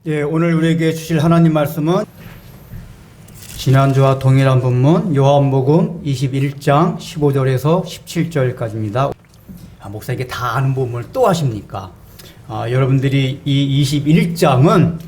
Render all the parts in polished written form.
예, 오늘 우리에게 주실 하나님 말씀은 지난주와 동일한 본문 요한복음 21장 15절에서 17절까지입니다. 목사님께 다 아는 본문을 또 하십니까? 여러분들이 이 21장은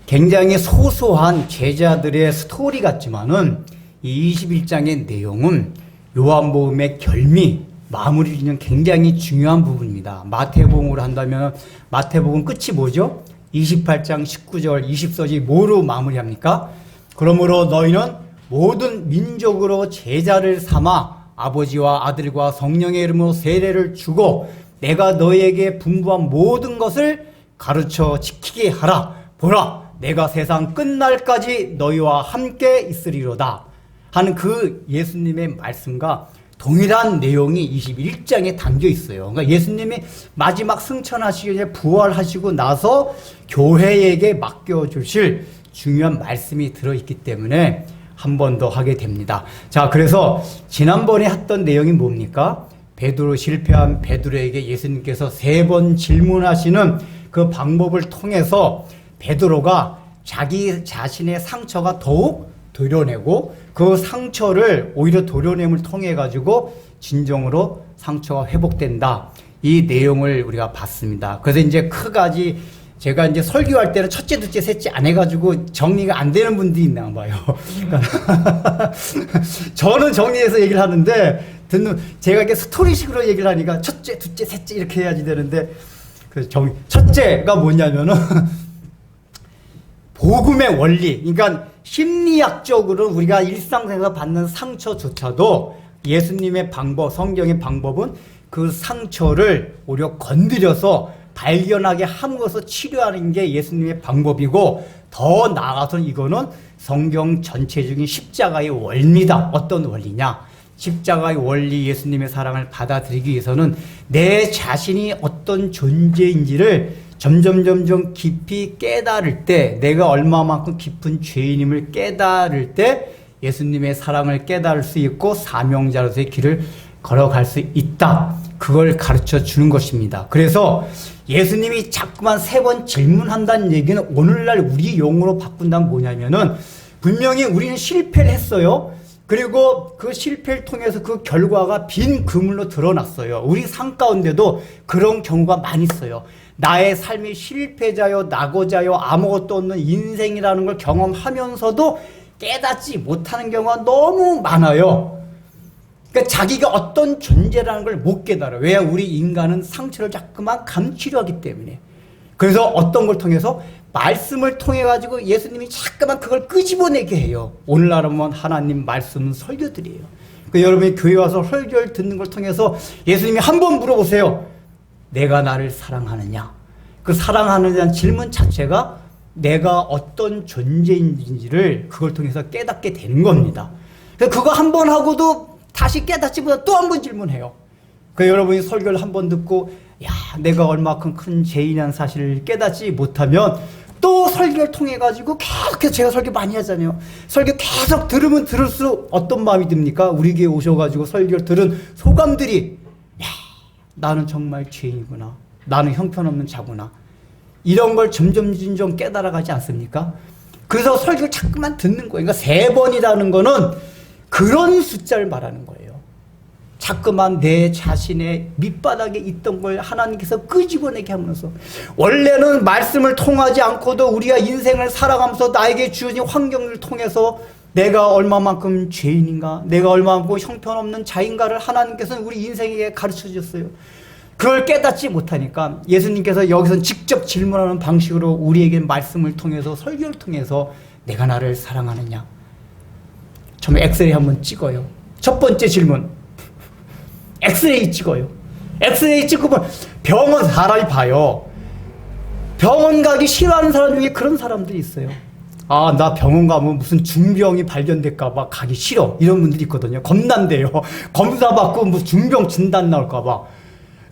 굉장히 소소한 제자들의 스토리 같지만은 이 21장의 내용은 요한복음의 결미, 마무리 짓는 굉장히 중요한 부분입니다. 마태복음으로 한다면 마태복음 끝이 뭐죠? 28장 19절 20절이 뭐로 마무리합니까? 그러므로 너희는 모든 민족으로 제자를 삼아 아버지와 아들과 성령의 이름으로 세례를 주고 내가 너희에게 분부한 모든 것을 가르쳐 지키게 하라. 보라, 내가 세상 끝날까지 너희와 함께 있으리로다 하는 그 예수님의 말씀과 동일한 내용이 21장에 담겨 있어요. 그러니까 예수님이 마지막 승천하시고 부활하시고 나서 교회에게 맡겨주실 중요한 말씀이 들어있기 때문에 한 번 더 하게 됩니다. 자, 그래서 지난번에 했던 내용이 뭡니까? 베드로 실패한 베드로에게 예수님께서 3번 질문하시는 그 방법을 통해서 베드로가 자기 자신의 상처가 더욱 도려내고 그 상처를 오히려 도려냄을 통해 가지고 진정으로 상처가 회복된다. 이 내용을 우리가 봤습니다. 그래서 이제 크가지 제가 이제 설교할 때는 첫째, 둘째, 셋째 안 해가지고 정리가 안 되는 분들이 있나 봐요. 저는 정리해서 얘기를 하는데 제가 이렇게 스토리식으로 얘기를 하니까 첫째, 둘째, 셋째 이렇게 해야지 되는데 첫째가 뭐냐면은 복음의 원리, 그러니까 심리학적으로 우리가 일상생활에서 받는 상처조차도 예수님의 방법, 성경의 방법은 그 상처를 오히려 건드려서 발견하게 함으로써 치료하는 게 예수님의 방법이고, 더 나아가서는 이거는 성경 전체적인 십자가의 원리다. 어떤 원리냐? 십자가의 원리, 예수님의 사랑을 받아들이기 위해서는 내 자신이 어떤 존재인지를 점점 깊이 깨달을 때, 내가 얼마만큼 깊은 죄인임을 깨달을 때 예수님의 사랑을 깨달을 수 있고 사명자로서의 길을 걸어갈 수 있다. 그걸 가르쳐 주는 것입니다. 그래서 예수님이 자꾸만 3번 질문한다는 얘기는 오늘날 우리 용어로 바꾼다면 뭐냐면은, 분명히 우리는 실패를 했어요. 그리고 그 실패를 통해서 그 결과가 빈 그물로 드러났어요. 우리 삶 가운데도 그런 경우가 많이 있어요. 나의 삶이 실패자요, 낙오자요, 아무것도 없는 인생이라는 걸 경험하면서도 깨닫지 못하는 경우가 너무 많아요. 그러니까 자기가 어떤 존재라는 걸 못 깨달아요. 왜? 우리 인간은 상처를 자꾸만 감추려 하기 때문에. 그래서 어떤 걸 통해서? 말씀을 통해 가지고 예수님이 자꾸만 그걸 끄집어내게 해요. 오늘날 하면 하나님 말씀은 설교들이에요. 그러니까 여러분이 교회 와서 설교를 듣는 걸 통해서 예수님이 한 번 물어보세요. 내가 나를 사랑하느냐? 그 사랑하느냐는 질문 자체가 내가 어떤 존재인지를 그걸 통해서 깨닫게 되는 겁니다. 그래서 그거 한 번 하고도 다시 깨닫지 못하고 또 한 번 질문해요. 그 여러분이 설교를 한 번 듣고 야, 내가 얼마큼 큰 죄인이라는 사실을 깨닫지 못하면 또 설교를 통해 가지고 계속해서, 제가 설교 많이 하잖아요. 설교 계속 들으면 들을수록 어떤 마음이 듭니까? 우리 교회 오셔가지고 설교를 들은 소감들이, 야, 나는 정말 죄인이구나. 나는 형편없는 자구나. 이런 걸 점점 깨달아가지 않습니까? 그래서 설교를 자꾸만 듣는 거예요. 그러니까 3번이라는 거는 그런 숫자를 말하는 거예요. 자꾸만 내 자신의 밑바닥에 있던 걸 하나님께서 끄집어내게 하면서, 원래는 말씀을 통하지 않고도 우리가 인생을 살아가면서 나에게 주어진 환경을 통해서 내가 얼마만큼 죄인인가, 내가 얼마만큼 형편없는 자인가를 하나님께서는 우리 인생에게 가르쳐 주셨어요. 그걸 깨닫지 못하니까 예수님께서 여기서 직접 질문하는 방식으로 우리에게 말씀을 통해서, 설교를 통해서 내가 나를 사랑하느냐? 처음에 엑스레이 한번 찍어요. 첫 번째 질문, 엑스레이 찍어요. 엑스레이 찍고 병원 사람이 봐요. 병원 가기 싫어하는 사람 중에 그런 사람들이 있어요. 아, 나 병원 가면 무슨 중병이 발견될까봐 가기 싫어. 이런 분들이 있거든요. 겁난대요. 검사 받고 무슨 중병 진단 나올까봐.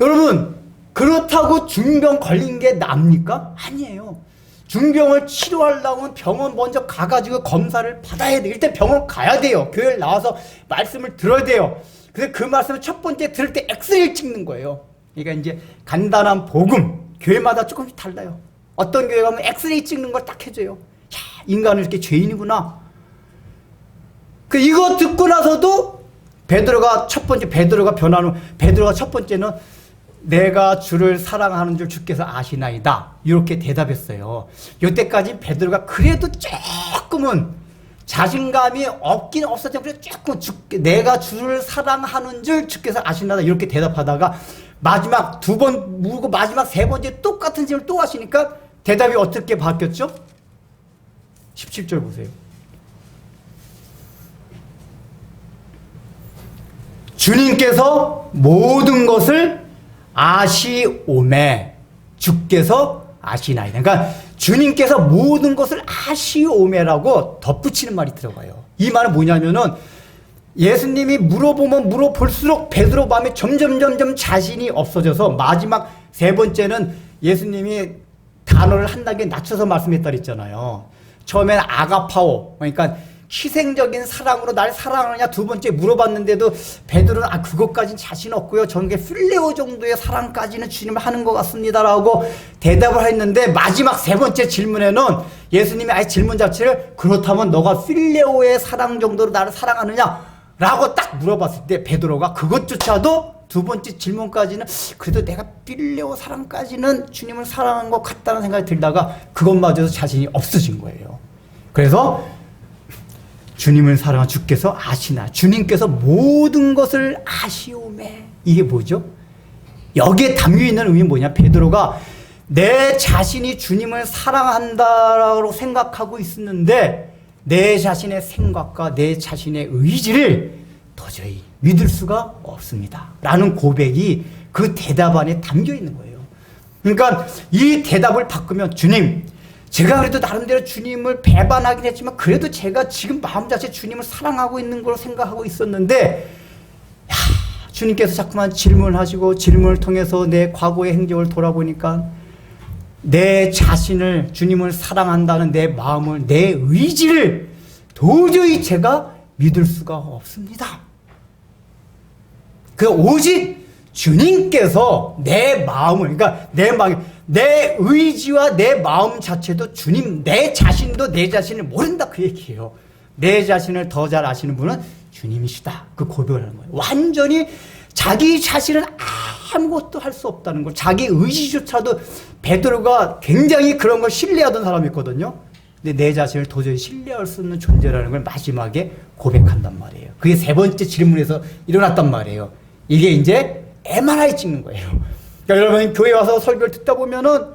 여러분, 그렇다고 중병 걸린 게 납니까? 아니에요. 중병을 치료하려면 병원 먼저 가가지고 검사를 받아야 돼요. 일단 병원 가야 돼요. 교회를 나와서 말씀을 들어야 돼요. 그래서 그 말씀을 첫 번째 들을 때 엑스레이를 찍는 거예요. 그러니까 이제 간단한 복음, 교회마다 조금씩 달라요. 어떤 교회 가면 엑스레이 찍는 걸 딱 해줘요. 야, 인간은 이렇게 죄인이구나. 이거 듣고 나서도 베드로가 첫 번째는 내가 주를 사랑하는 줄 주께서 아시나이다. 이렇게 대답했어요. 이때까지 베드로가 그래도 조금은 자신감이 없긴 없었지만 그래도 조금 내가 주를 사랑하는 줄 주께서 아시나이다. 이렇게 대답하다가 마지막 두 번 물고 마지막 세 번째 똑같은 질문을 또 하시니까 대답이 어떻게 바뀌었죠? 17절 보세요. 주님께서 모든 것을 아시오매 주께서 아시나이다. 그러니까 주님께서 모든 것을 아시오매라고 덧붙이는 말이 들어가요. 이 말은 뭐냐면은 예수님이 물어보면 물어볼수록 베드로 마음에 점점 자신이 없어져서 마지막 세 번째는 예수님이 단어를 한 단계 낮춰서 말씀했다 그랬잖아요. 처음에는 아가파오, 그러니까 희생적인 사랑으로 날 사랑하느냐 두 번째 물어봤는데도 베드로는 그것까지는 자신 없고요. 저는 필레오 정도의 사랑까지는 주님을 하는 것 같습니다라고 대답을 했는데 마지막 세 번째 질문에는 예수님이 아예 질문 자체를 그렇다면 너가 필레오의 사랑 정도로 나를 사랑하느냐 라고 딱 물어봤을 때 베드로가 그것조차도 두 번째 질문까지는 그래도 내가 필레오 사랑까지는 주님을 사랑한 것 같다는 생각이 들다가 그것마저도 자신이 없어진 거예요. 그래서 주님을 사랑한 주께서 아시나 주님께서 모든 것을 아시오매 이게 뭐죠? 여기에 담겨있는 의미는 뭐냐? 베드로가 내 자신이 주님을 사랑한다라고 생각하고 있었는데 내 자신의 생각과 내 자신의 의지를 도저히 믿을 수가 없습니다 라는 고백이 그 대답 안에 담겨있는 거예요. 그러니까 이 대답을 바꾸면 주님 제가 그래도 나름대로 주님을 배반하긴 했지만 그래도 제가 지금 마음 자체 주님을 사랑하고 있는 걸로 생각하고 있었는데 주님께서 자꾸만 질문을 하시고 질문을 통해서 내 과거의 행적을 돌아보니까 내 자신을 주님을 사랑한다는 내 마음을 내 의지를 도저히 제가 믿을 수가 없습니다. 오직 주님께서 내 마음을 그러니까 내 의지와 내 마음 자체도 주님 내 자신도 내 자신을 모른다 그 얘기예요. 내 자신을 더 잘 아시는 분은 주님이시다 그 고백을 하는 거예요. 완전히 자기 자신은 아무것도 할 수 없다는 걸 자기 의지조차도 베드로가 굉장히 그런 걸 신뢰하던 사람이었거든요. 근데 내 자신을 도저히 신뢰할 수 없는 존재라는 걸 마지막에 고백한단 말이에요. 그게 세 번째 질문에서 일어났단 말이에요. 이게 이제 MRI 찍는 거예요. 그러니까 여러분 교회 와서 설교를 듣다 보면은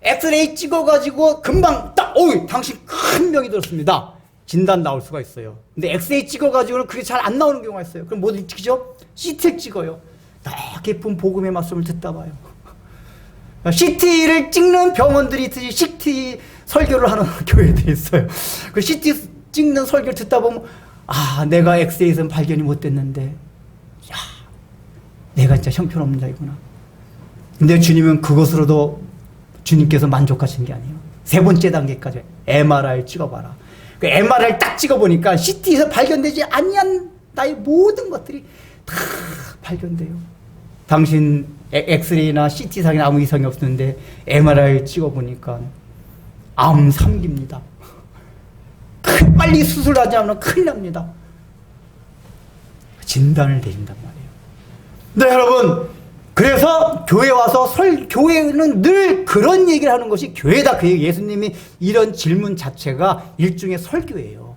엑스레이 찍어가지고 금방 딱 당신 큰 병이 들었습니다. 진단 나올 수가 있어요. 근데 엑스레이 찍어가지고는 그게 잘 안 나오는 경우가 있어요. 그럼 뭐를 찍죠? CT를 찍어요. 딱 깊은 복음의 말씀을 듣다 봐요. CT를 찍는 병원들이 있듯이 CT 설교를 하는 교회들이 있어요. 그 CT 찍는 설교를 듣다 보면 내가 엑스레이에서는 발견이 못 됐는데 내가 진짜 형편없는 자이구나. 근데 주님은 그것으로도 주님께서 만족하신 게 아니에요. 세 번째 단계까지 MRI를 찍어봐라. 그 MRI를 딱 찍어보니까 CT에서 발견되지 아니한 나의 모든 것들이 다 발견돼요. 당신 엑스레이나 CT상에 아무 이상이 없었는데 MRI를 찍어보니까 암 3기입니다. 빨리 수술하지 않으면 큰일 납니다. 진단을 내린단 말이에요. 네, 여러분. 그래서 교회 와서 교회는 늘 그런 얘기를 하는 것이 교회다. 그 얘기. 예수님이 이런 질문 자체가 일종의 설교예요.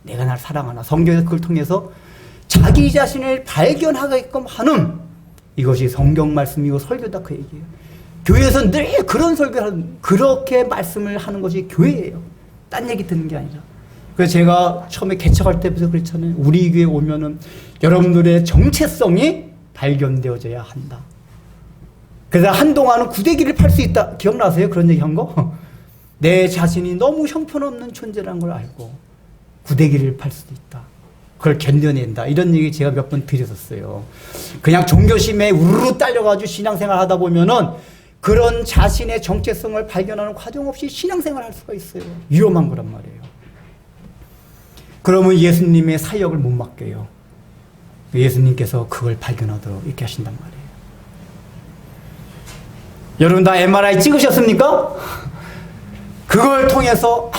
내가 날 사랑하나. 성경에서 그걸 통해서 자기 자신을 발견하게끔 하는 이것이 성경 말씀이고 설교다. 그 얘기예요. 교회에서 늘 그런 설교를 하는, 그렇게 말씀을 하는 것이 교회예요. 딴 얘기 듣는 게 아니라. 그래서 제가 처음에 개척할 때부터 그랬잖아요. 우리 교회 오면은 여러분들의 정체성이 발견되어져야 한다. 그래서 한동안은 구데기를 팔 수 있다. 기억나세요? 그런 얘기 한 거? 내 자신이 너무 형편없는 존재라는 걸 알고 구데기를 팔 수도 있다. 그걸 견뎌낸다. 이런 얘기 제가 몇 번 드렸었어요. 그냥 종교심에 우르르 딸려가지고 신앙생활 하다 보면은 그런 자신의 정체성을 발견하는 과정 없이 신앙생활 할 수가 있어요. 위험한 거란 말이에요. 그러면 예수님의 사역을 못 맡겨요. 예수님께서 그걸 발견하도록 이렇게 하신단 말이에요. 여러분 다 MRI 찍으셨습니까? 그걸 통해서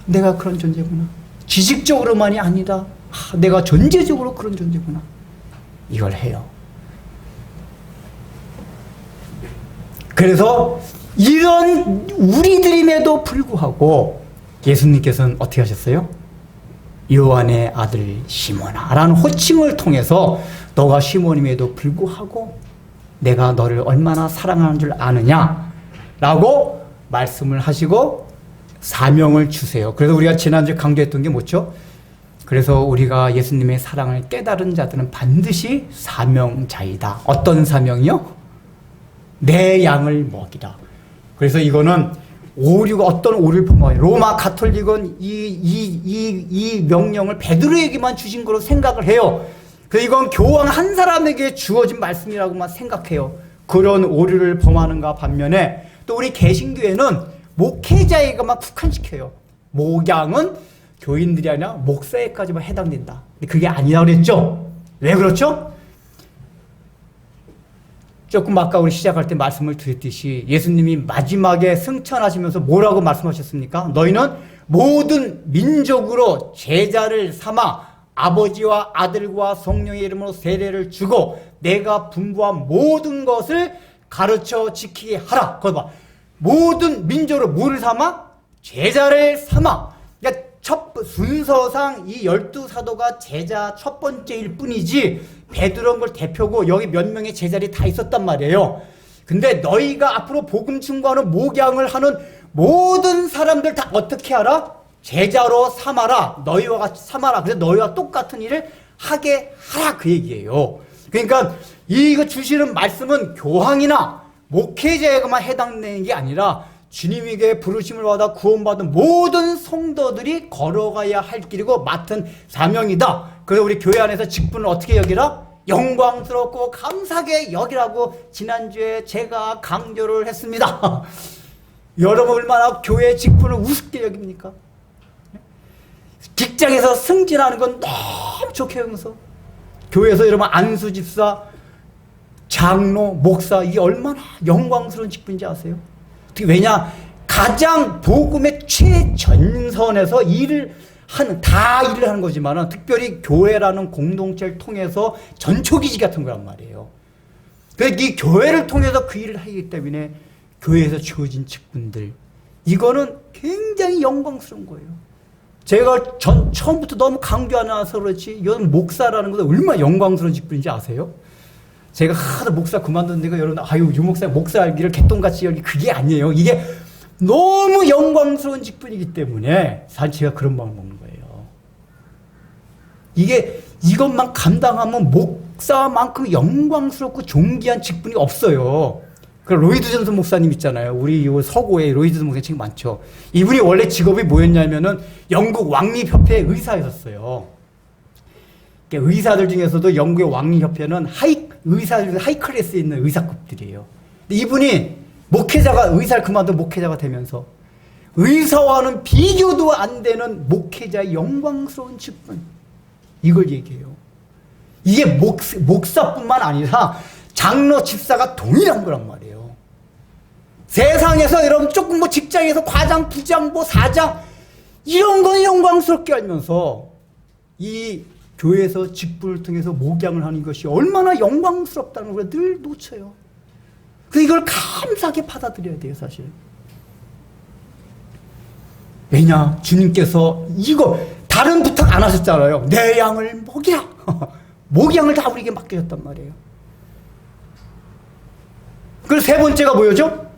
내가 그런 존재구나. 지식적으로만이 아니라 내가 존재적으로 그런 존재구나. 이걸 해요. 그래서 이런 우리들임에도 불구하고 예수님께서는 어떻게 하셨어요? 요한의 아들 시몬아 라는 호칭을 통해서 너가 시몬임에도 불구하고 내가 너를 얼마나 사랑하는 줄 아느냐 라고 말씀을 하시고 사명을 주세요. 그래서 우리가 지난주에 강조했던 게 뭐죠? 그래서 우리가 예수님의 사랑을 깨달은 자들은 반드시 사명자이다. 어떤 사명이요? 내 양을 먹이라. 그래서 이거는 오류가 어떤 오류를 범하요. 로마 가톨릭은 이 명령을 베드로에게만 주신 거로 생각을 해요. 그래서 이건 교황 한 사람에게 주어진 말씀이라고만 생각해요. 그런 오류를 범하는가 반면에 또 우리 개신교회는 목회자에게만 국한시켜요. 목양은 교인들이 아니라 목사에까지만 해당된다. 근데 그게 아니라고 그랬죠? 왜 그렇죠? 조금 아까 우리 시작할 때 말씀을 드렸듯이 예수님이 마지막에 승천하시면서 뭐라고 말씀하셨습니까? 너희는 모든 민족으로 제자를 삼아 아버지와 아들과 성령의 이름으로 세례를 주고 내가 분부한 모든 것을 가르쳐 지키게 하라. 그거 봐. 모든 민족으로 뭐를 삼아? 제자를 삼아. 그러니까 순서상 이 12사도가 제자 첫 번째일 뿐이지 베드로는 걸 대표고 여기 몇 명의 제자들이 다 있었단 말이에요. 근데 너희가 앞으로 복음 증거하는 목양을 하는 모든 사람들 다 어떻게 하라? 제자로 삼아라. 너희와 같이 삼아라. 그래서 너희와 똑같은 일을 하게 하라. 그 얘기예요. 그러니까 이거 주시는 말씀은 교황이나 목회자에게만 해당되는 게 아니라 주님에게 부르심을 받아 구원받은 모든 성도들이 걸어가야 할 길이고 맡은 사명이다. 그래서 우리 교회 안에서 직분을 어떻게 여기라? 영광스럽고 감사하게 여기라고 지난주에 제가 강조를 했습니다. 여러분 얼마나 교회 직분을 우습게 여깁니까? 직장에서 승진하는 건 너무 좋게 여기면서 교회에서 여러분 안수집사, 장로, 목사 이게 얼마나 영광스러운 직분인지 아세요? 왜냐? 가장 복음의 최전선에서 일을 하는 거지만 특별히 교회라는 공동체를 통해서 전초기지 같은 거란 말이에요. 그래서 이 교회를 통해서 그 일을 하기 때문에 교회에서 주어진 직분들 이거는 굉장히 영광스러운 거예요. 제가 처음부터 너무 강조 안 해서 그렇지 이건 목사라는 것은 얼마나 영광스러운 직분인지 아세요? 제가 하도 목사 그만뒀는데 여러분 아유 유 목사 목사 알기를 개똥같이 열기 그게 아니에요. 이게 너무 영광스러운 직분이기 때문에 사실 제가 그런 마음을 먹는 거예요. 이것만 감당하면 목사만큼 영광스럽고 존귀한 직분이 없어요. 그 로이드 존슨 목사님 있잖아요. 우리 요 서고에 로이드 존슨 목사님 책 많죠. 이분이 원래 직업이 뭐였냐면은 영국 왕립협회 의사였었어요. 의사들 중에서도 영국의 왕립협회는 의사들 하이 클래스에 있는 의사급들이에요. 근데 이분이 의사를 그만둬 목회자가 되면서 의사와는 비교도 안 되는 목회자의 영광스러운 직분 이걸 얘기해요. 이게 목사뿐만 아니라 장로, 집사가 동일한 거란 말이에요. 세상에서 여러분 조금 직장에서 과장, 부장, 사장 이런 건 영광스럽게 알면서 이 교회에서 직분을 통해서 목양을 하는 것이 얼마나 영광스럽다는 걸 늘 놓쳐요. 그래서 이걸 감사하게 받아들여야 돼요, 사실. 왜냐? 주님께서 이거 다른 부탁 안 하셨잖아요. 내 양을 먹이라. 목양을 다 우리에게 맡기셨단 말이에요. 그리고 세 번째가 뭐였죠?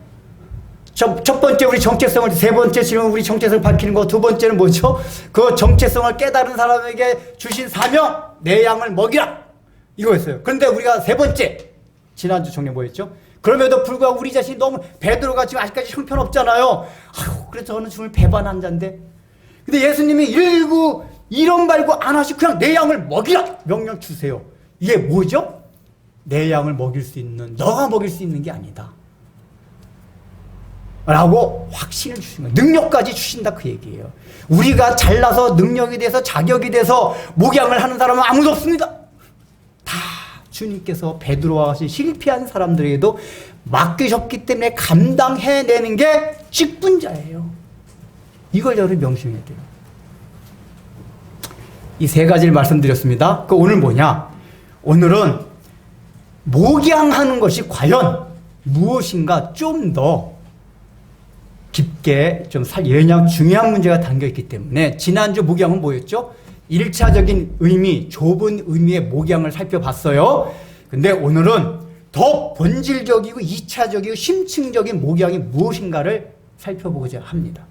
첫 번째 우리 정체성을, 세 번째 지금 우리 정체성을 밝히는 거, 두 번째는 뭐죠? 그 정체성을 깨달은 사람에게 주신 사명, 내 양을 먹이라. 이거였어요. 그런데 우리가 세 번째, 지난주 정리 뭐였죠? 그럼에도 불구하고 우리 자신이 너무 베드로가 지금 아직까지 형편없잖아요. 아유, 그래서 저는 정말 배반한 자인데. 근데 예수님이 이런 말고 안 하시고 그냥 내 양을 먹이라 명령 주세요. 이게 뭐죠? 내 양을 먹일 수 있는, 너가 먹일 수 있는 게 아니다. 라고 확신을 주신 거예요. 능력까지 주신다 그 얘기예요. 우리가 잘나서 능력이 돼서 자격이 돼서 목양을 하는 사람은 아무도 없습니다. 다 주님께서 베드로와 같이 실패한 사람들에게도 맡기셨기 때문에 감당해내는 게 직분자예요. 이걸 여러분 명심해야 돼요. 이 세 가지를 말씀드렸습니다. 그 오늘 뭐냐? 오늘은 목양하는 것이 과연 무엇인가 좀 더 깊게 왜냐하면 중요한 문제가 담겨있기 때문에 지난주 목양은 뭐였죠? 1차적인 의미, 좁은 의미의 목양을 살펴봤어요. 근데 오늘은 더 본질적이고 2차적이고 심층적인 목양이 무엇인가를 살펴보고자 합니다.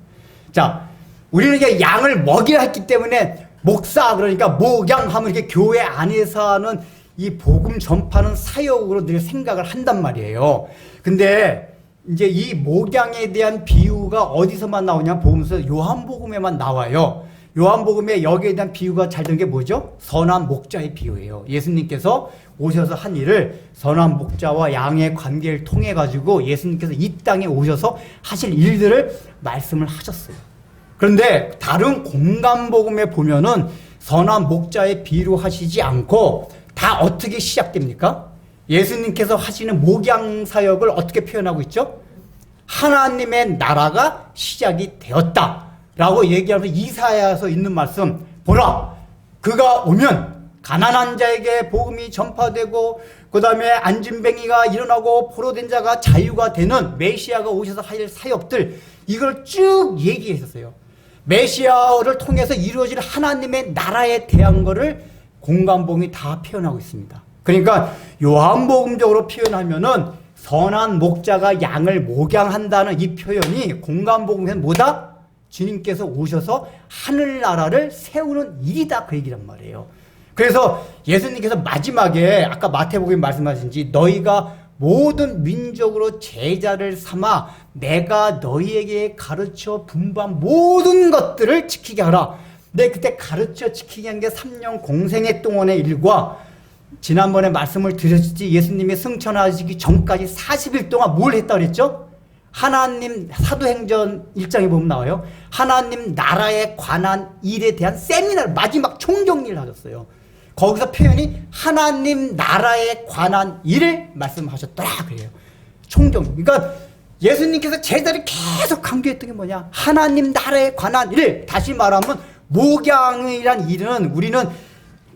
자, 우리는 이게 양을 먹이라 했기 때문에 목사, 그러니까 목양하면 이렇게 교회 안에서 하는 이 복음 전파는 사역으로 늘 생각을 한단 말이에요. 근데 이제 이 목양에 대한 비유가 어디서만 나오냐? 복음서 요한복음에만 나와요. 요한복음에 여기에 대한 비유가 잘 된 게 뭐죠? 선한 목자의 비유예요. 예수님께서 오셔서 한 일을 선한 목자와 양의 관계를 통해 가지고 예수님께서 이 땅에 오셔서 하실 일들을 말씀을 하셨어요. 그런데 다른 공간복음에 보면은 선한 목자의 비유로 하시지 않고 다 어떻게 시작됩니까? 예수님께서 하시는 목양 사역을 어떻게 표현하고 있죠? 하나님의 나라가 시작이 되었다 라고 얘기하면서 이사야서 있는 말씀, 보라, 그가 오면 가난한 자에게 복음이 전파되고 그 다음에 안진뱅이가 일어나고 포로된 자가 자유가 되는 메시아가 오셔서 할 사역들, 이걸 쭉 얘기했었어요. 메시아를 통해서 이루어질 하나님의 나라에 대한 거를 공간복음이 다 표현하고 있습니다. 그러니까 요한복음적으로 표현하면은 선한 목자가 양을 목양한다는 이 표현이 공간복음에는 뭐다? 주님께서 오셔서 하늘나라를 세우는 일이다, 그 얘기란 말이에요. 그래서 예수님께서 마지막에 아까 마태복음에 말씀하신지 너희가 모든 민족으로 제자를 삼아 내가 너희에게 가르쳐 분부한 모든 것들을 지키게 하라. 네, 그때 가르쳐 지키게 한 게 3년 공생애 동안의 일과 지난번에 말씀을 드렸지, 예수님이 승천하시기 전까지 40일 동안 뭘 했다 그랬죠? 하나님, 사도행전 1장에 보면 나와요. 하나님 나라에 관한 일에 대한 세미나를, 마지막 총정리를 하셨어요. 거기서 표현이 하나님 나라에 관한 일을 말씀하셨더라 그래요. 총정리. 그러니까 예수님께서 제자를 계속 강조했던 게 뭐냐? 하나님 나라에 관한 일. 다시 말하면 목양이란 일은 우리는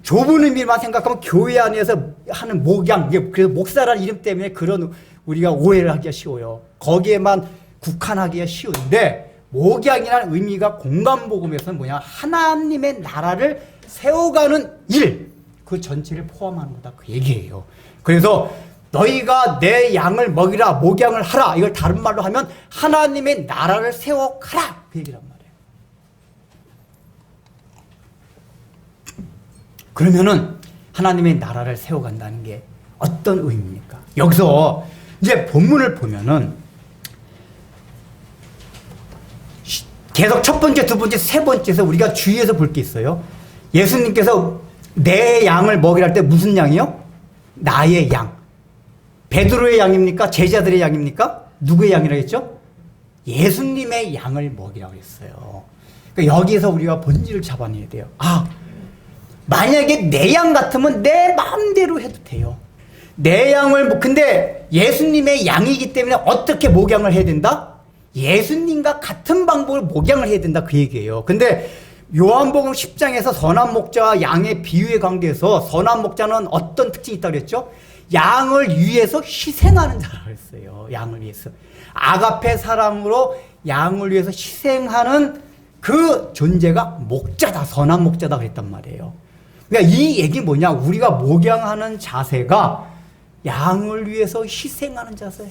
좁은 의미만 생각하면 교회 안에서 하는 목양, 그래서 목사라는 이름 때문에 그런 우리가 오해를 하기가 쉬워요. 거기에만 국한하기가 쉬운데, 목양이라는 의미가 공간복음에서는 뭐냐? 하나님의 나라를 세워가는 일, 그 전체를 포함하는 거다, 그 얘기예요. 그래서 너희가 내 양을 먹이라, 목양을 하라, 이걸 다른 말로 하면 하나님의 나라를 세워가라, 그 얘기란 말이에요. 그러면은 하나님의 나라를 세워간다는 게 어떤 의미입니까? 여기서 이제 본문을 보면은 계속 첫 번째, 두 번째, 세 번째에서 우리가 주의해서 볼 게 있어요. 예수님께서 내 양을 먹이라 할 때 무슨 양이요? 나의 양. 베드로의 양입니까? 제자들의 양입니까? 누구의 양이라고 했죠? 예수님의 양을 먹이라고 했어요. 그러니까 여기에서 우리가 본질을 잡아내야 돼요. 만약에 내 양 같으면 내 마음대로 해도 돼요. 내 양을, 근데 예수님의 양이기 때문에 어떻게 목양을 해야 된다? 예수님과 같은 방법을 목양을 해야 된다, 그 얘기예요. 근데 요한복음 10장에서 선한 목자와 양의 비유의 관계에서 선한 목자는 어떤 특징이 있다고 그랬죠? 양을 위해서 희생하는 자라고 했어요. 양을 위해서. 아가페 사랑으로 양을 위해서 희생하는 그 존재가 목자다, 선한 목자다 그랬단 말이에요. 그러니까 이 얘기 뭐냐? 우리가 목양하는 자세가 양을 위해서 희생하는 자세.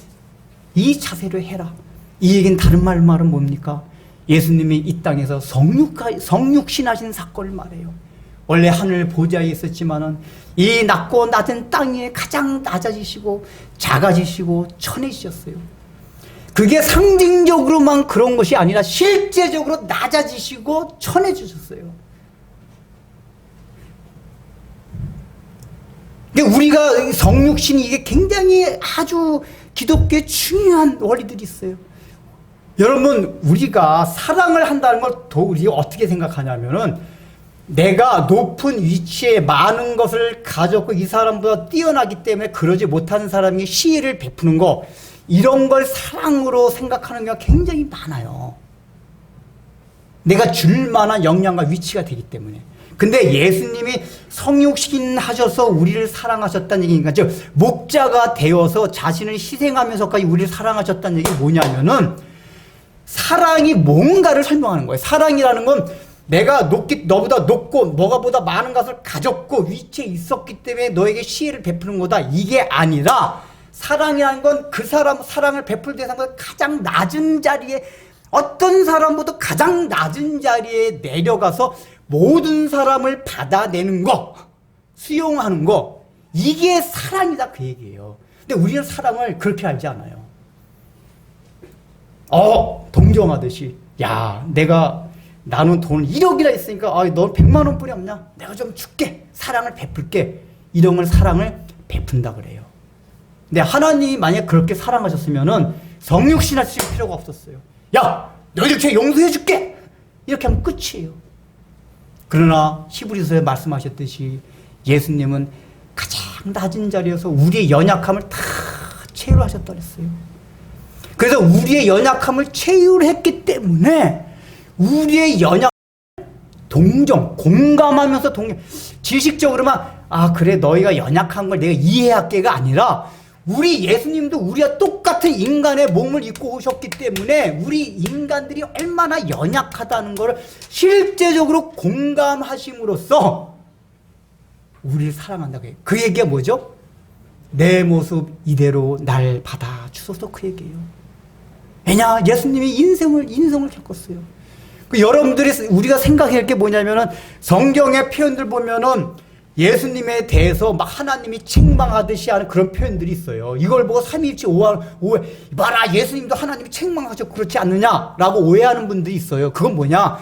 이 자세를 해라. 이 얘기는 다른 말은 뭡니까? 예수님이 이 땅에서 성육신하신 사건을 말해요. 원래 하늘 보좌에 있었지만은 이 낮고 낮은 땅에 가장 낮아지시고 작아지시고 천해지셨어요. 그게 상징적으로만 그런 것이 아니라 실제적으로 낮아지시고 천해지셨어요. 근데 우리가 성육신이 이게 굉장히 아주 기독교의 중요한 원리들이 있어요. 여러분, 우리가 사랑을 한다는 걸 우리가 어떻게 생각하냐면은 내가 높은 위치에 많은 것을 가졌고 이 사람보다 뛰어나기 때문에 그러지 못하는 사람이 시혜를 베푸는 거, 이런 걸 사랑으로 생각하는 경우가 굉장히 많아요. 내가 줄 만한 역량과 위치가 되기 때문에. 근데 예수님이 성육신 하셔서 우리를 사랑하셨다는 얘기니까, 즉 목자가 되어서 자신을 희생하면서까지 우리를 사랑하셨다는 얘기 뭐냐면은, 사랑이 뭔가를 설명하는 거예요. 사랑이라는 건 내가 너보다 높고 너가 보다 많은 것을 가졌고 위치에 있었기 때문에 너에게 시혜를 베푸는 거다, 이게 아니라, 사랑이라는 건 그 사랑을 베풀 대상보다 가장 낮은 자리에, 어떤 사람보다 가장 낮은 자리에 내려가서 모든 사람을 받아내는 거, 수용하는 거, 이게 사랑이다, 그 얘기예요. 근데 우리는 사랑을 그렇게 알지 않아요. 동정하듯이, 야, 나는 돈 1억이나 있으니까, 너 100만 원뿐이 없냐? 내가 좀 줄게. 사랑을 베풀게. 이런 걸 사랑을 베푼다 그래요. 근데 하나님이 만약 그렇게 사랑하셨으면은 성육신 하실 필요가 없었어요. 야, 너희들 죄 용서해 줄게. 이렇게 하면 끝이에요. 그러나 히브리서에 말씀하셨듯이 예수님은 가장 낮은 자리에서 우리의 연약함을 다 체휼하셨다 그랬어요. 그래서 우리의 연약함을 체휼했기 때문에 우리의 연약 공감하면서 지식적으로만, 그래, 너희가 연약한 걸 내가 이해할게가 아니라, 우리 예수님도 우리와 똑같은 인간의 몸을 입고 오셨기 때문에 우리 인간들이 얼마나 연약하다는 것을 실제적으로 공감하심으로써 우리를 사랑한다고 해요. 그 얘기가 뭐죠? 내 모습 이대로 날 받아주소서, 그 얘기예요. 왜냐? 예수님이 인성을 겪었어요. 여러분들이, 우리가 생각해야 할 게 뭐냐면은, 성경의 표현들 보면은 예수님에 대해서 막 하나님이 책망하듯이 하는 그런 표현들이 있어요. 이걸 보고 삼위일체 오해, 봐라, 예수님도 하나님이 책망하셨고 그렇지 않느냐라고 오해하는 분들이 있어요. 그건 뭐냐?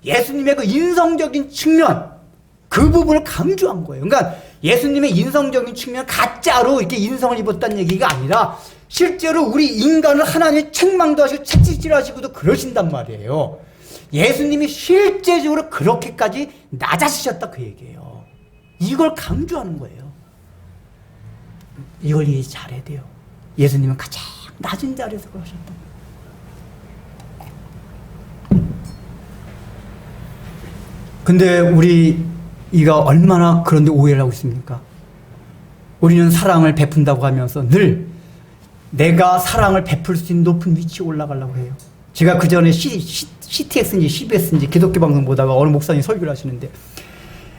예수님의 그 인성적인 측면, 그 부분을 강조한 거예요. 그러니까 예수님의 인성적인 측면, 가짜로 이렇게 인성을 입었다는 얘기가 아니라, 실제로 우리 인간을 하나님이 책망도 하시고 채찍질 하시고도 그러신단 말이에요. 예수님이 실제적으로 그렇게까지 낮아지셨다, 그 얘기예요. 이걸 강조하는 거예요. 이걸 이해 잘해야 돼요. 예수님은 가장 낮은 자리에서 그러셨다. 근데 우리가 얼마나 그런데 오해를 하고 있습니까? 우리는 사랑을 베푼다고 하면서 늘 내가 사랑을 베풀 수 있는 높은 위치에 올라가려고 해요. 제가 그 전에 CTX인지 CBS인지 기독교 방송 보다가 어느 목사님이 설교를 하시는데,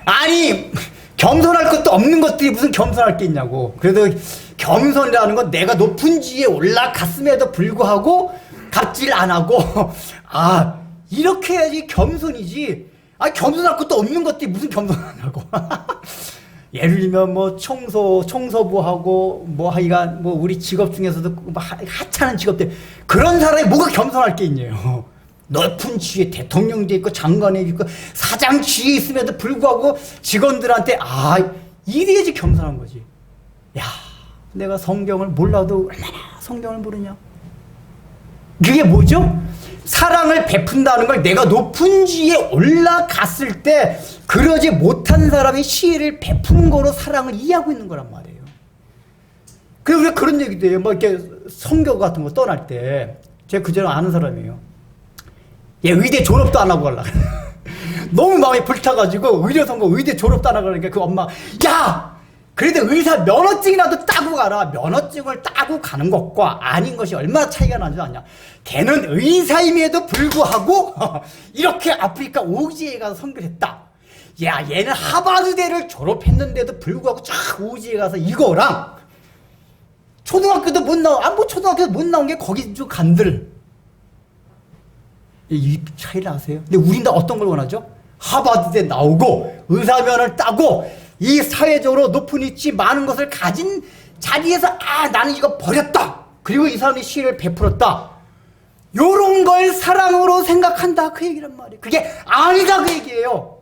아니, 겸손할 것도 없는 것들이 무슨 겸손할 게 있냐고. 그래도 겸손이라는 건 내가 높은 지위에 올라갔음에도 불구하고 갑질 안 하고, 이렇게 해야지 겸손이지. 겸손할 것도 없는 것들이 무슨 겸손하냐고. 예를 들면 뭐 청소부하고 하여간 우리 직업 중에서도 하찮은 직업들, 그런 사람이 뭐가 겸손할 게 있냐요. 높은 지위에 대통령도 있고 장관에 있고 사장 지위에 있음에도 불구하고 직원들한테 이래야지 겸손한 거지. 야, 내가 성경을 몰라도 얼마나 성경을 모르냐. 그게 뭐죠? 사랑을 베푼다는 걸 내가 높은 지위에 올라갔을 때 그러지 못한 사람의 시혜를 베푸는 거로 사랑을 이해하고 있는 거란 말이에요. 그래서 왜 그런 얘기도 해요. 이렇게 선교 같은 거 떠날 때, 제가 그전에 아는 사람이에요. 얘 의대 졸업도 안 하고 가려고. 너무 마음이 불타가지고 의대 졸업도 안 하고 가니까 그 엄마, 야! 그래도 의사 면허증이라도 따고 가라. 면허증을 따고 가는 것과 아닌 것이 얼마나 차이가 나지 않냐. 걔는 의사임에도 불구하고 이렇게 아프리카 오지에 가서 선교를 했다. 야, 얘는 하버드대를 졸업했는데도 불구하고 오지에 가서 이거랑 초등학교도 못 초등학교도 못 나온 게 거기 좀 간들. 이 차이를 아세요? 근데 우린 다 어떤 걸 원하죠? 하버드대 나오고 의사면을 따고 이 사회적으로 높은 위치 많은 것을 가진 자리에서 나는 이거 버렸다. 그리고 이 사람이 시혜를 베풀었다. 요런 걸 사랑으로 생각한다, 그 얘기란 말이에요. 그게 아니다, 그 얘기예요.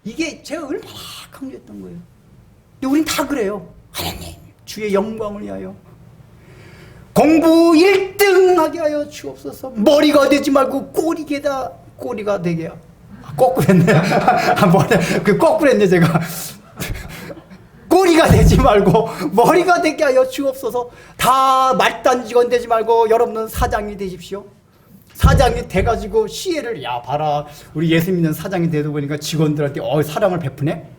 이게 제가 얼마나 강조했던 거예요. 근데 우린 다 그래요. 하나님, 주의 영광을 위하여 공부 1등 하게 하여 주옵소서. 머리가 되지 말고 꼬리가 되게. 거꾸로 했네. 거꾸로 했네, 제가. 꼬리가 되지 말고 머리가 되게 하여 주옵소서. 다 말단 직원 되지 말고 여러분은 사장이 되십시오. 사장이 돼가지고 시혜를, 야 봐라 우리 예수 믿는 사장이 되다 보니까 직원들한테 사랑을 베푸네.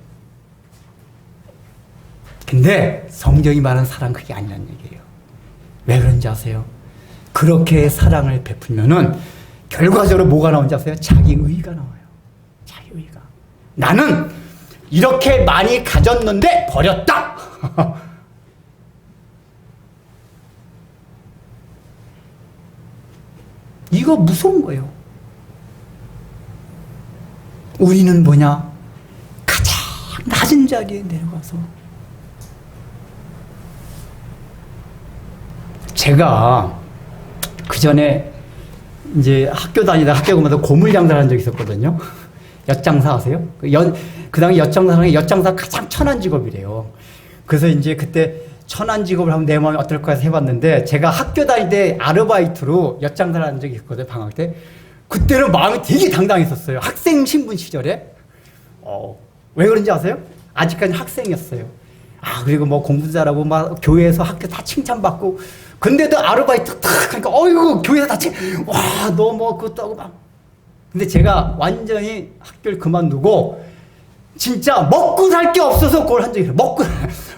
근데 성경이 말하는 사랑 그게 아니란 얘기예요. 왜 그런지 아세요? 그렇게 사랑을 베풀면은 결과적으로 뭐가 나오는지 아세요? 자기의가 나와요. 자기의가. 나는 이렇게 많이 가졌는데 버렸다. 이거 무서운 거예요. 우리는 뭐냐? 가장 낮은 자리에 내려가서. 제가 그 전에 이제 학교 다니다 학교 가면서 고물 장사를 한 적이 있었거든요. 엿장사 아세요? 그 당시 엿장사가 가장 천한 직업이래요. 그래서 이제 그때 천한 직업을 하면 내 마음이 어떨까 해서 해봤는데, 제가 학교 다닐 때 아르바이트로 엿장사를 한 적이 있거든요, 방학 때. 그때는 마음이 되게 당당했었어요. 학생 신분 시절에. 왜 그런지 아세요? 아직까지 학생이었어요. 그리고 뭐 공부 잘하고 막 교회에서 학교 다 칭찬받고, 근데도 아르바이트 탁 하니까 어이구 교회에서 다 와 너 뭐 그것도 하고 막. 근데 제가 완전히 학교를 그만두고 진짜 먹고 살 게 없어서 그걸 한 적이 있어요.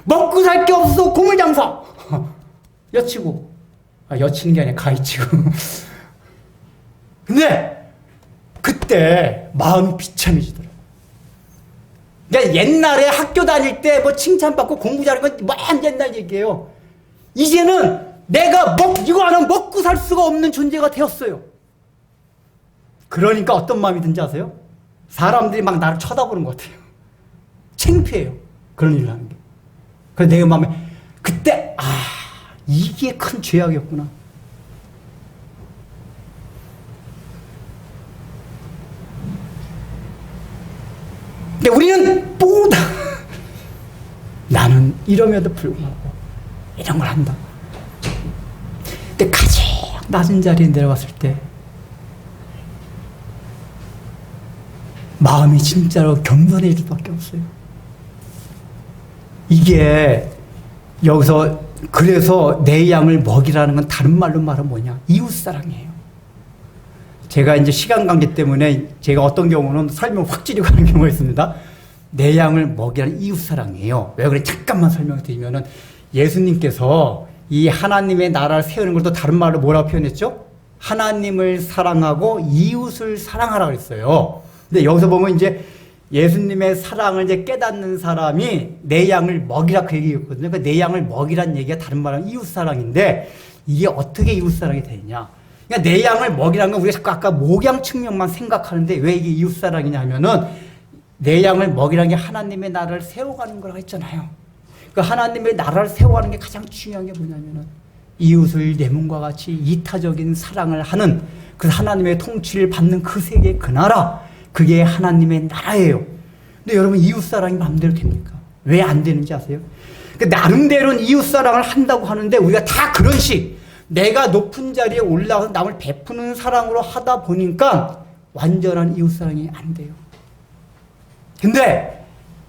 먹고 살 게 없어서 고물장사 여치고, 여치는 게 아니라 가위치고. 근데 그때 마음이 비참해지더라고요. 그러니까 옛날에 학교 다닐 때 뭐 칭찬받고 공부 잘하는 건 뭐 옛날 얘기예요. 이제는 내가 이거 안 하면 먹고 살 수가 없는 존재가 되었어요. 그러니까 어떤 마음이 든지 아세요? 사람들이 막 나를 쳐다보는 것 같아요. 창피해요. 그런 일을 하는 게. 그래서 내 마음에 그때 이게 큰 죄악이었구나. 근데 우리는 뽀다. 나는 이럼에도 불구하고 이런 걸 한다. 근데 가장 낮은 자리에 내려갔을 때 마음이 진짜로 겸손해질 수밖에 없어요. 이게 여기서 그래서 내 양을 먹이라는 건 다른 말로 말하면 뭐냐? 이웃사랑이에요. 제가 이제 시간 관계 때문에 제가 어떤 경우는 설명 확실히 가는 경우가 있습니다. 내 양을 먹이라는 이웃사랑이에요. 왜 그래? 잠깐만 설명을 드리면은, 예수님께서 이 하나님의 나라를 세우는 걸 또 다른 말로 뭐라고 표현했죠? 하나님을 사랑하고 이웃을 사랑하라고 했어요. 근데 여기서 보면 이제 예수님의 사랑을 이제 깨닫는 사람이 내 양을 먹이라 그 얘기였거든요. 그러니까 내 양을 먹이란 얘기가 다른 말은 이웃사랑인데, 이게 어떻게 이웃사랑이 되느냐? 그러니까 내 양을 먹이라는 건 우리가 자꾸 아까 목양 측면만 생각하는데, 왜 이게 이웃사랑이냐 하면은, 내 양을 먹이라는 게 하나님의 나라를 세워가는 거라고 했잖아요. 그 하나님의 나라를 세워가는 게 가장 중요한 게 뭐냐면은, 이웃을 내 몸과 같이 이타적인 사랑을 하는 그 하나님의 통치를 받는 그 세계, 그 나라, 그게 하나님의 나라예요. 근데 여러분, 이웃사랑이 마음대로 됩니까? 왜 안 되는지 아세요? 그 나름대로는 이웃사랑을 한다고 하는데, 우리가 다 그런 내가 높은 자리에 올라가서 남을 베푸는 사랑으로 하다 보니까 완전한 이웃사랑이 안 돼요. 근데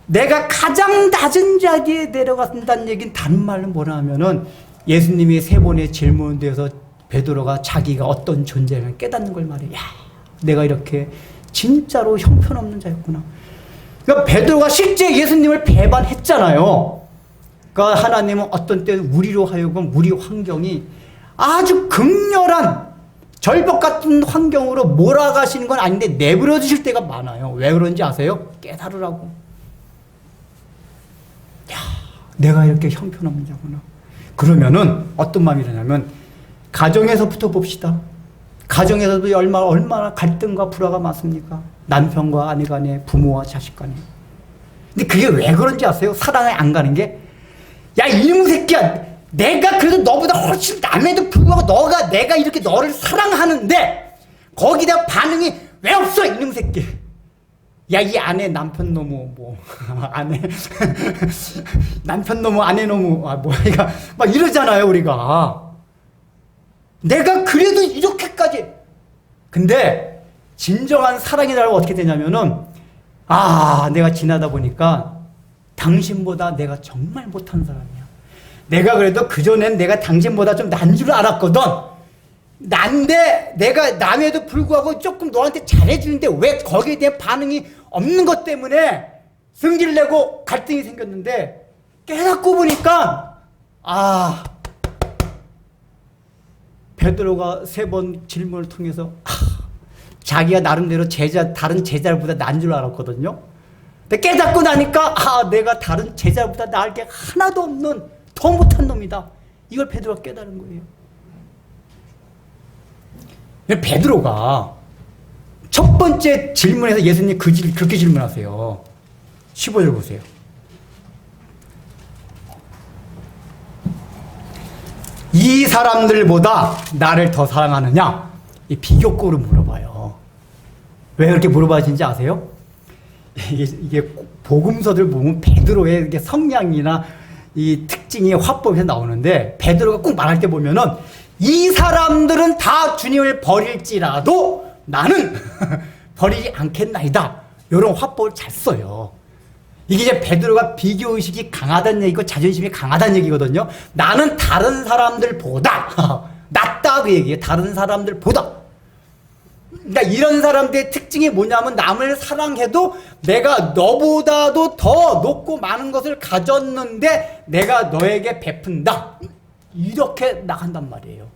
내가 가장 낮은 자리에 내려간다는 얘기는 다른 말로 뭐라 하면은, 예수님이 3번의 질문에 대해서 베드로가 자기가 어떤 존재를 깨닫는 걸 말해요. 야, 내가 이렇게 진짜로 형편없는 자였구나. 그러니까 베드로가 실제 예수님을 배반했잖아요. 그러니까 하나님은 어떤 때는 우리로 하여금 우리 환경이 아주 극렬한 절벽 같은 환경으로 몰아가시는 건 아닌데 내버려 두실 때가 많아요. 왜 그런지 아세요? 깨달으라고. 야, 내가 이렇게 형편없는 자구나. 그러면은 어떤 마음이 드냐면, 가정에서부터 봅시다. 가정에서도 얼마나 갈등과 불화가 많습니까? 남편과 아내 간에, 부모와 자식 간에. 근데 그게 왜 그런지 아세요? 사랑이 안 가는 게, 야 이놈 새끼야, 내가 그래도 너보다 훨씬 남에도 불구하고 내가 이렇게 너를 사랑하는데 거기다 반응이 왜 없어 이놈 새끼. 야 이 아내 남편 너무 아내 남편 너무 아내 너무 이거 막 이러잖아요 우리가. 내가 그래도 이렇게까지. 근데 진정한 사랑이라고 어떻게 되냐면은, 내가 지나다 보니까 당신보다 내가 정말 못한 사람이야. 내가 그래도 그전엔 내가 당신보다 좀 난 줄 알았거든. 난데 내가 남에도 불구하고 조금 너한테 잘해주는데 왜 거기에 대한 반응이 없는 것 때문에 승질 내고 갈등이 생겼는데 깨닫고 보니까 베드로가 3번 질문을 통해서 자기가 나름대로 다른 제자들보다 난 줄 알았거든요. 근데 깨닫고 나니까 내가 다른 제자들보다 나을 게 하나도 없는 더 못한 놈이다. 이걸 베드로가 깨달은 거예요. 베드로가 첫 번째 질문에서 예수님 그렇게 질문하세요. 15절 보세요. 이 사람들보다 나를 더 사랑하느냐? 이 비교급으로 물어봐요. 왜 그렇게 물어봐주는지 아세요? 이게 복음서들 보면 베드로의 성향이나 이 특징이 화법에서 나오는데 베드로가 꼭 말할 때 보면은 이 사람들은 다 주님을 버릴지라도 나는 버리지 않겠나이다. 이런 화법을 잘 써요. 이게 이제 베드로가 비교의식이 강하다는 얘기고 자존심이 강하다는 얘기거든요. 나는 다른 사람들보다 낫다 그 얘기예요. 다른 사람들보다. 그러니까 이런 사람들의 특징이 뭐냐면 남을 사랑해도 내가 너보다도 더 높고 많은 것을 가졌는데 내가 너에게 베푼다. 이렇게 나간단 말이에요.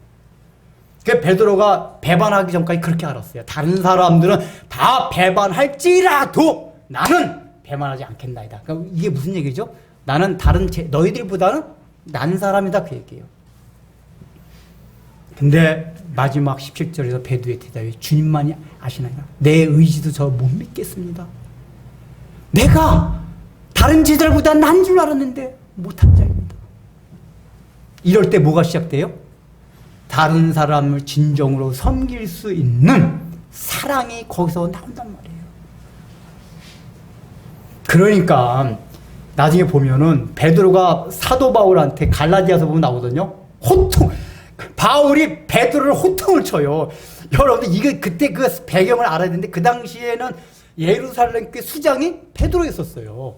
그 베드로가 배반하기 전까지 그렇게 알았어요. 다른 사람들은 다 배반할지라도 나는 배반하지 않겠나이다. 그러니까 이게 무슨 얘기죠? 나는 너희들보다는 난 사람이다 그 얘기예요. 근데 마지막 17절에서 베드로의 대답이 주님만이 아시나이다. 내 의지도 저 못 믿겠습니다. 내가 다른 제자들보다 난 줄 알았는데 못한 자입니다. 이럴 때 뭐가 시작돼요? 다른 사람을 진정으로 섬길 수 있는 사랑이 거기서 나온단 말이에요. 그러니까 나중에 보면은 베드로가 사도 바울한테 갈라디아서 보면 나오거든요. 바울이 베드로를 호통을 쳐요. 여러분들 이게 그때 그 배경을 알아야 되는데 그 당시에는 예루살렘 교회 수장이 베드로였었어요.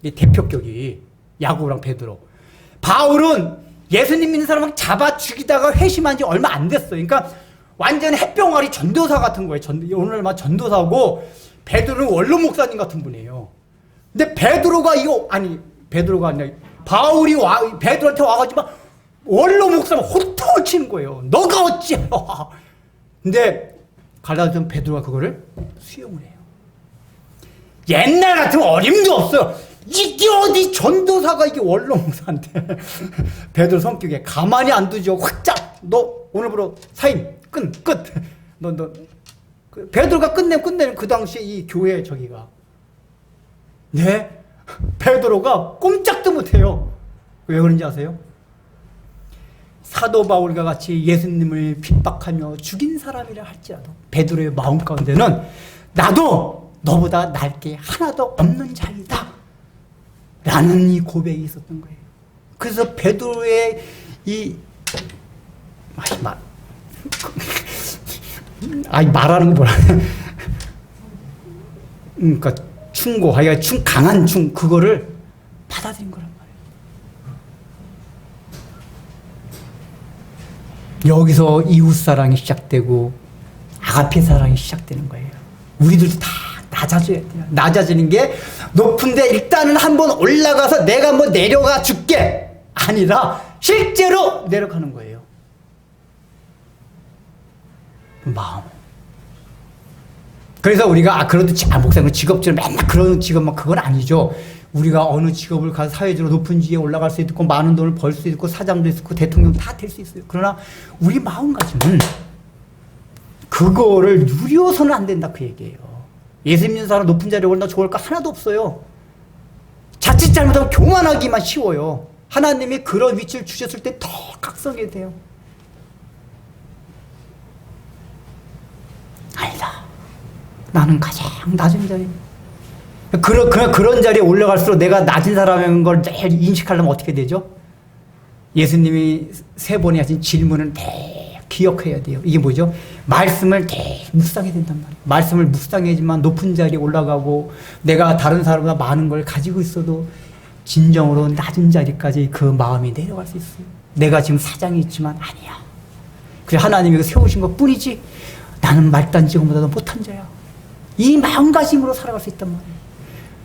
대표격이 야고보랑 베드로. 바울은 예수님 믿는 사람을 잡아 죽이다가 회심한 지 얼마 안 됐어요. 그러니까 완전 햇병아리 전도사 같은 거예요. 오늘날 전도사고 베드로는 원로 목사님 같은 분이에요. 근데 베드로가 아니라 바울이 베드로한테 와가지고 원로 목사가 호통을 치는 거예요. 너가 어찌해? 근데 갈라디아서는 베드로가 그거를 수용을 해요. 옛날 같으면 어림도 없어요. 이게 어디 전도사가 이게 원로 목사인데 베드로 성격에 가만히 안 두죠. 확짝 너 오늘부로 사임 끝. 너 베드로가 끝내면 그 당시에 이 교회 저기가 베드로가 꼼짝도 못해요. 왜 그런지 아세요? 사도 바울과 같이 예수님을 핍박하며 죽인 사람이라 할지라도 베드로의 마음 가운데는 나도 너보다 날 게 하나도 없는 자이다 라는 이 고백이 있었던 거예요. 그래서 베드로의 말하는 거 뭐라 그러니까 강한 그거를 받아들인 거란 말이에요. 여기서 이웃사랑이 시작되고 아가페 사랑이 시작되는 거예요. 우리들도 다 낮아져야 돼요. 낮아지는 게 높은데 일단은 한번 올라가서 내가 뭐 내려가 줄게 아니라 실제로 내려가는 거예요. 마음. 그래서 우리가 그래도 목사님 직업적으로 맨날 그런 직업만 그건 아니죠. 우리가 어느 직업을 가서 사회적으로 높은 지위에 올라갈 수 있고 많은 돈을 벌 수 있고 사장도 있고 대통령 다 될 수 있어요. 그러나 우리 마음가짐은 그거를 누려서는 안 된다 그 얘기예요. 예수 믿는 사람 높은 자리에 올라 좋을 거 하나도 없어요. 자칫 잘못하면 교만하기만 쉬워요. 하나님이 그런 위치를 주셨을 때 더 각성해야 돼요. 아니다. 나는 가장 낮은 자리. 그런 자리에 올라갈수록 내가 낮은 사람인 걸 매일 인식하려면 어떻게 되죠? 예수님이 3번에 하신 질문을 매일 기억해야 돼요. 이게 뭐죠? 말씀을 매일 묵상해야 된단 말이에요. 말씀을 묵상해야지만 높은 자리에 올라가고 내가 다른 사람보다 많은 걸 가지고 있어도 진정으로 낮은 자리까지 그 마음이 내려갈 수 있어요. 내가 지금 사장이 있지만 아니야. 그래 하나님이 세우신 것 뿐이지 나는 말단지금보다도 못한 자야. 이 마음가짐으로 살아갈 수 있단 말이에요.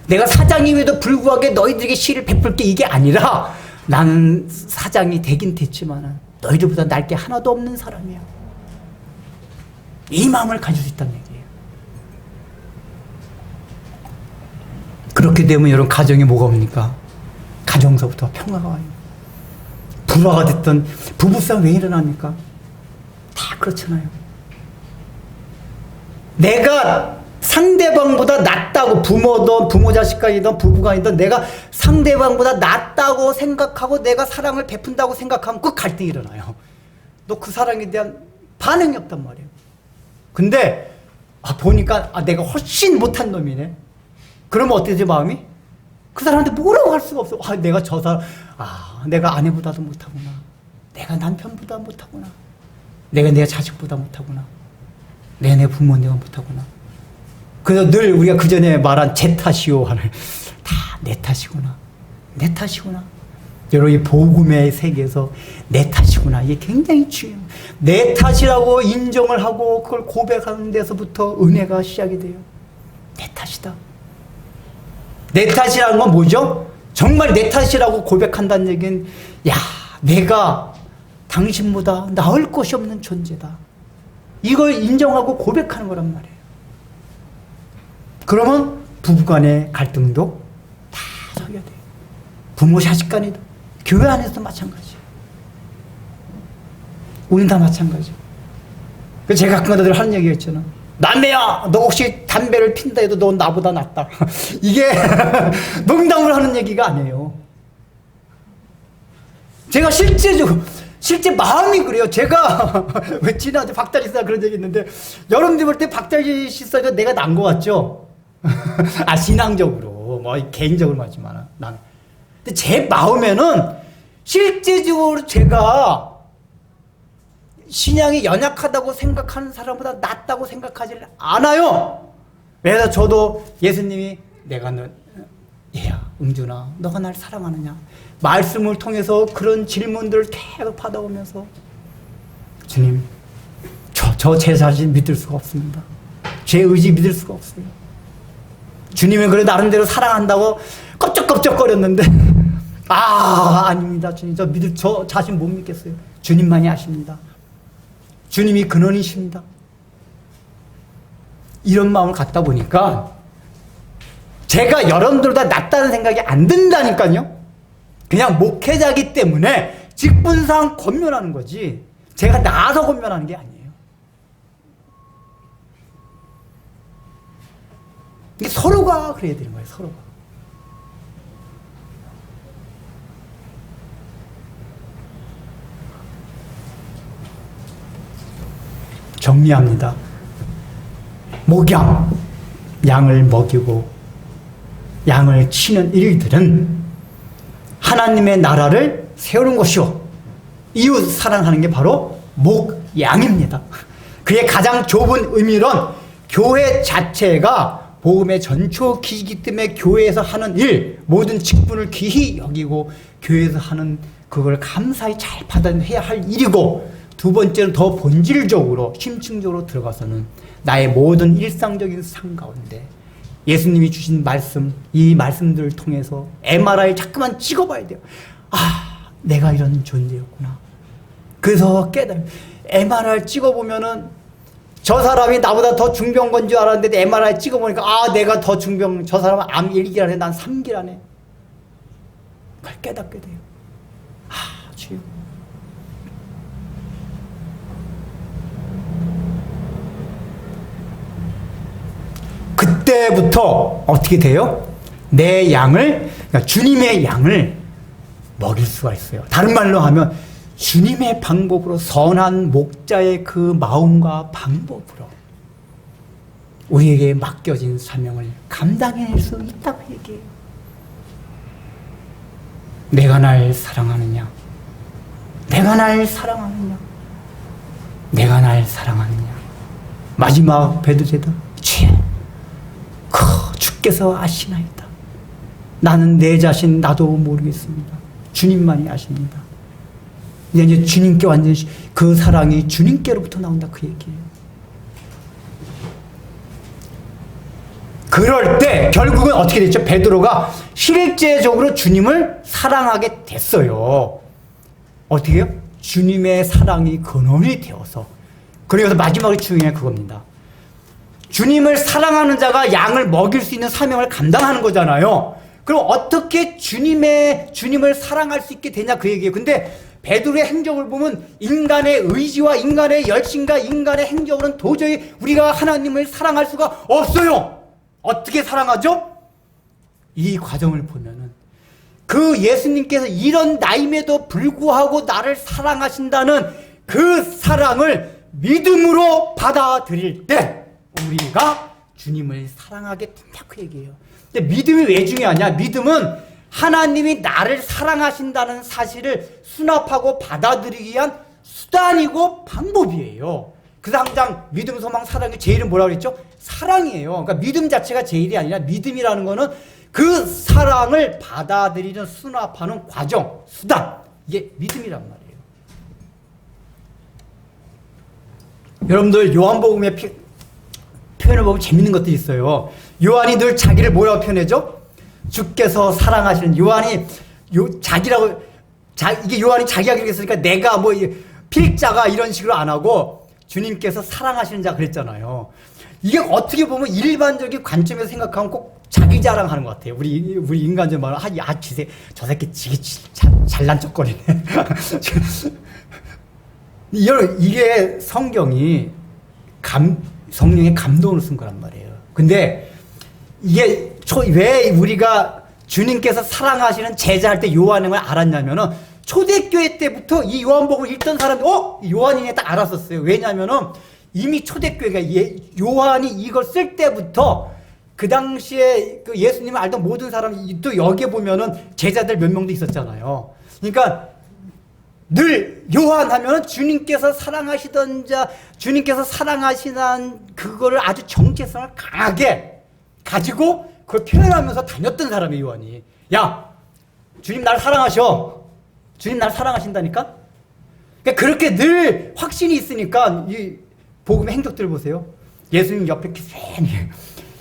내가 사장임에도 불구하고 너희들에게 시를 베풀게 이게 아니라 나는 사장이 되긴 됐지만 너희들보다 날 게 하나도 없는 사람이야. 이 마음을 가질 수 있다는 얘기예요. 그렇게 되면 여러분 가정에 뭐가 옵니까? 가정서부터 평화가 와요. 불화가 됐던 부부싸움 왜 일어납니까? 다 그렇잖아요. 내가 상대방보다 낫다고 부모든 부모 자식간이든 부부간이든 내가 상대방보다 낫다고 생각하고 내가 사랑을 베푼다고 생각하면 그 갈등이 일어나요. 너 그 사랑에 대한 반응이 없단 말이에요. 근데 보니까 내가 훨씬 못한 놈이네. 그러면 어떻게 되지 마음이? 그 사람한테 뭐라고 할 수가 없어. 내가 저 사람 내가 아내보다도 못하구나. 내가 남편보다 못하구나. 내가 내 자식보다 못하구나. 내 부모님보다 못하구나. 그래서 늘 우리가 그 전에 말한 제 탓이요 하는 다 내 탓이구나. 내 탓이구나. 여러분 이 복음의 세계에서 내 탓이구나. 이게 굉장히 중요해요. 내 탓이라고 인정을 하고 그걸 고백하는 데서부터 은혜가 시작이 돼요. 내 탓이다. 내 탓이라는 건 뭐죠? 정말 내 탓이라고 고백한다는 얘기는 내가 당신보다 나을 것이 없는 존재다. 이걸 인정하고 고백하는 거란 말이에요. 그러면 부부간의 갈등도 다 서게 돼요. 부모 자식 간에도 교회 안에서도 마찬가지예요. 우린 다 마찬가지예요. 제가 가끔 늘 하는 얘기가 있잖아. 남매야 너 혹시 담배를 핀다 해도 넌 나보다 낫다. 이게 농담을 하는 얘기가 아니에요. 제가 실제 마음이 그래요. 제가 왜 지난주에 박다리 씨가 그런 얘기 있는데 여러분들 볼 때 박다리 씨 사이도 내가 난 것 같죠? 신앙적으로 개인적으로 맞지만 나는. 근데 제 마음에는 실제적으로 제가 신앙이 연약하다고 생각하는 사람보다 낫다고 생각하지는 않아요. 그래서 저도 예수님이 내가 얘야 응준아 너가 날 사랑하느냐 말씀을 통해서 그런 질문들을 계속 받아오면서 주님 저 제 자신 믿을 수가 없습니다. 제 의지 믿을 수가 없어요. 주님은 그래 나름대로 사랑한다고 껍적껍적거렸는데 아닙니다. 주님 저 자신 못 믿겠어요. 주님만이 아십니다. 주님이 근원이십니다. 이런 마음을 갖다 보니까 제가 여러분들보다 낫다는 생각이 안 든다니까요. 그냥 목회자이기 때문에 직분상 권면하는 거지 제가 나아서 권면하는 게 아니에요. 이게 서로가 그래야 되는 거예요. 서로가. 정리합니다. 목양, 양을 먹이고 양을 치는 일들은 하나님의 나라를 세우는 것이요 이웃 사랑하는 게 바로 목양입니다. 그의 가장 좁은 의미론 교회 자체가 복음의 전초기이기 때문에 교회에서 하는 일 모든 직분을 귀히 여기고 교회에서 하는 그걸 감사히 잘 받아내야 할 일이고 두 번째는 더 본질적으로 심층적으로 들어가서는 나의 모든 일상적인 삶 가운데 예수님이 주신 말씀 이 말씀들을 통해서 MRI 자꾸만 찍어봐야 돼요. 내가 이런 존재였구나. 그래서 깨달음. MRI 찍어보면은 저 사람이 나보다 더 중병 건 줄 알았는데 MRI 찍어보니까 내가 더 중병 저 사람은 암 1기라네 난 3기라네. 그걸 깨닫게 돼요. 주여. 그때부터 어떻게 돼요? 내 양을 그러니까 주님의 양을 먹일 수가 있어요. 다른 말로 하면 주님의 방법으로 선한 목자의 그 마음과 방법으로 우리에게 맡겨진 사명을 감당해낼 수 있다고 얘기해요. 내가 날 사랑하느냐? 내가 날 사랑하느냐? 내가 날 사랑하느냐? 마지막 베드로제도 주여 주께서 아시나이다. 나는 내 자신 나도 모르겠습니다. 주님만이 아십니다. 이제 주님께 완전히 그 사랑이 주님께로부터 나온다 그 얘기예요. 그럴 때 결국은 어떻게 됐죠? 베드로가 실제적으로 주님을 사랑하게 됐어요. 어떻게 해요? 주님의 사랑이 근원이 되어서. 그래서 마지막으로 중요한 게 그겁니다. 주님을 사랑하는 자가 양을 먹일 수 있는 사명을 감당하는 거잖아요. 그럼 어떻게 주님을 사랑할 수 있게 되냐 그 얘기예요. 근데 베드로의 행적을 보면 인간의 의지와 인간의 열심과 인간의 행적으로는 도저히 우리가 하나님을 사랑할 수가 없어요. 어떻게 사랑하죠? 이 과정을 보면은 그 예수님께서 이런 나임에도 불구하고 나를 사랑하신다는 그 사랑을 믿음으로 받아들일 때 우리가 주님을 사랑하게 된다 그 얘기예요. 근데 믿음이 왜 중요하냐? 믿음은 하나님이 나를 사랑하신다는 사실을 수납하고 받아들이기 위한 수단이고 방법이에요. 그래서 항상 믿음, 소망, 사랑의 제일은 뭐라고 그랬죠? 사랑이에요. 그러니까 믿음 자체가 제일이 아니라 믿음이라는 거는 그 사랑을 받아들이는 수납하는 과정, 수단. 이게 믿음이란 말이에요. 여러분들 요한복음의 표현을 보면 재밌는 것들이 있어요. 요한이 늘 자기를 뭐라고 표현해죠? 주께서 사랑하시는 요한이 자기라고 이게 요한이 자기가 그렇게 했으니까 내가 뭐 필자가 이런 식으로 안 하고 주님께서 사랑하시는 자 그랬잖아요. 이게 어떻게 보면 일반적인 관점에서 생각하면 꼭 자기 자랑하는 것 같아요. 우리 인간적 말은 저 새끼 잘난 척거리네. 이게 성경이 성령의 감동을 쓴 거란 말이에요. 근데 이게 왜 우리가 주님께서 사랑하시는 제자할 때 요한을 알았냐면은 초대교회 때부터 이 요한복음을 읽던 사람이 요한이네 딱 알았었어요. 왜냐면은 이미 초대교회가 요한이 이걸 쓸 때부터 그 당시에 그 예수님을 알던 모든 사람이 또 여기에 보면은 제자들 몇 명도 있었잖아요. 그러니까 늘 요한 하면은 주님께서 사랑하시던 자, 주님께서 사랑하시는 그거를 아주 정체성을 강하게 가지고 그걸 표현하면서 다녔던 사람이 요한이. 야, 주님 날 사랑하셔. 주님 날 사랑하신다니까? 그러니까 그렇게 늘 확신이 있으니까 이 복음의 행적들 보세요. 예수님 옆에 이렇게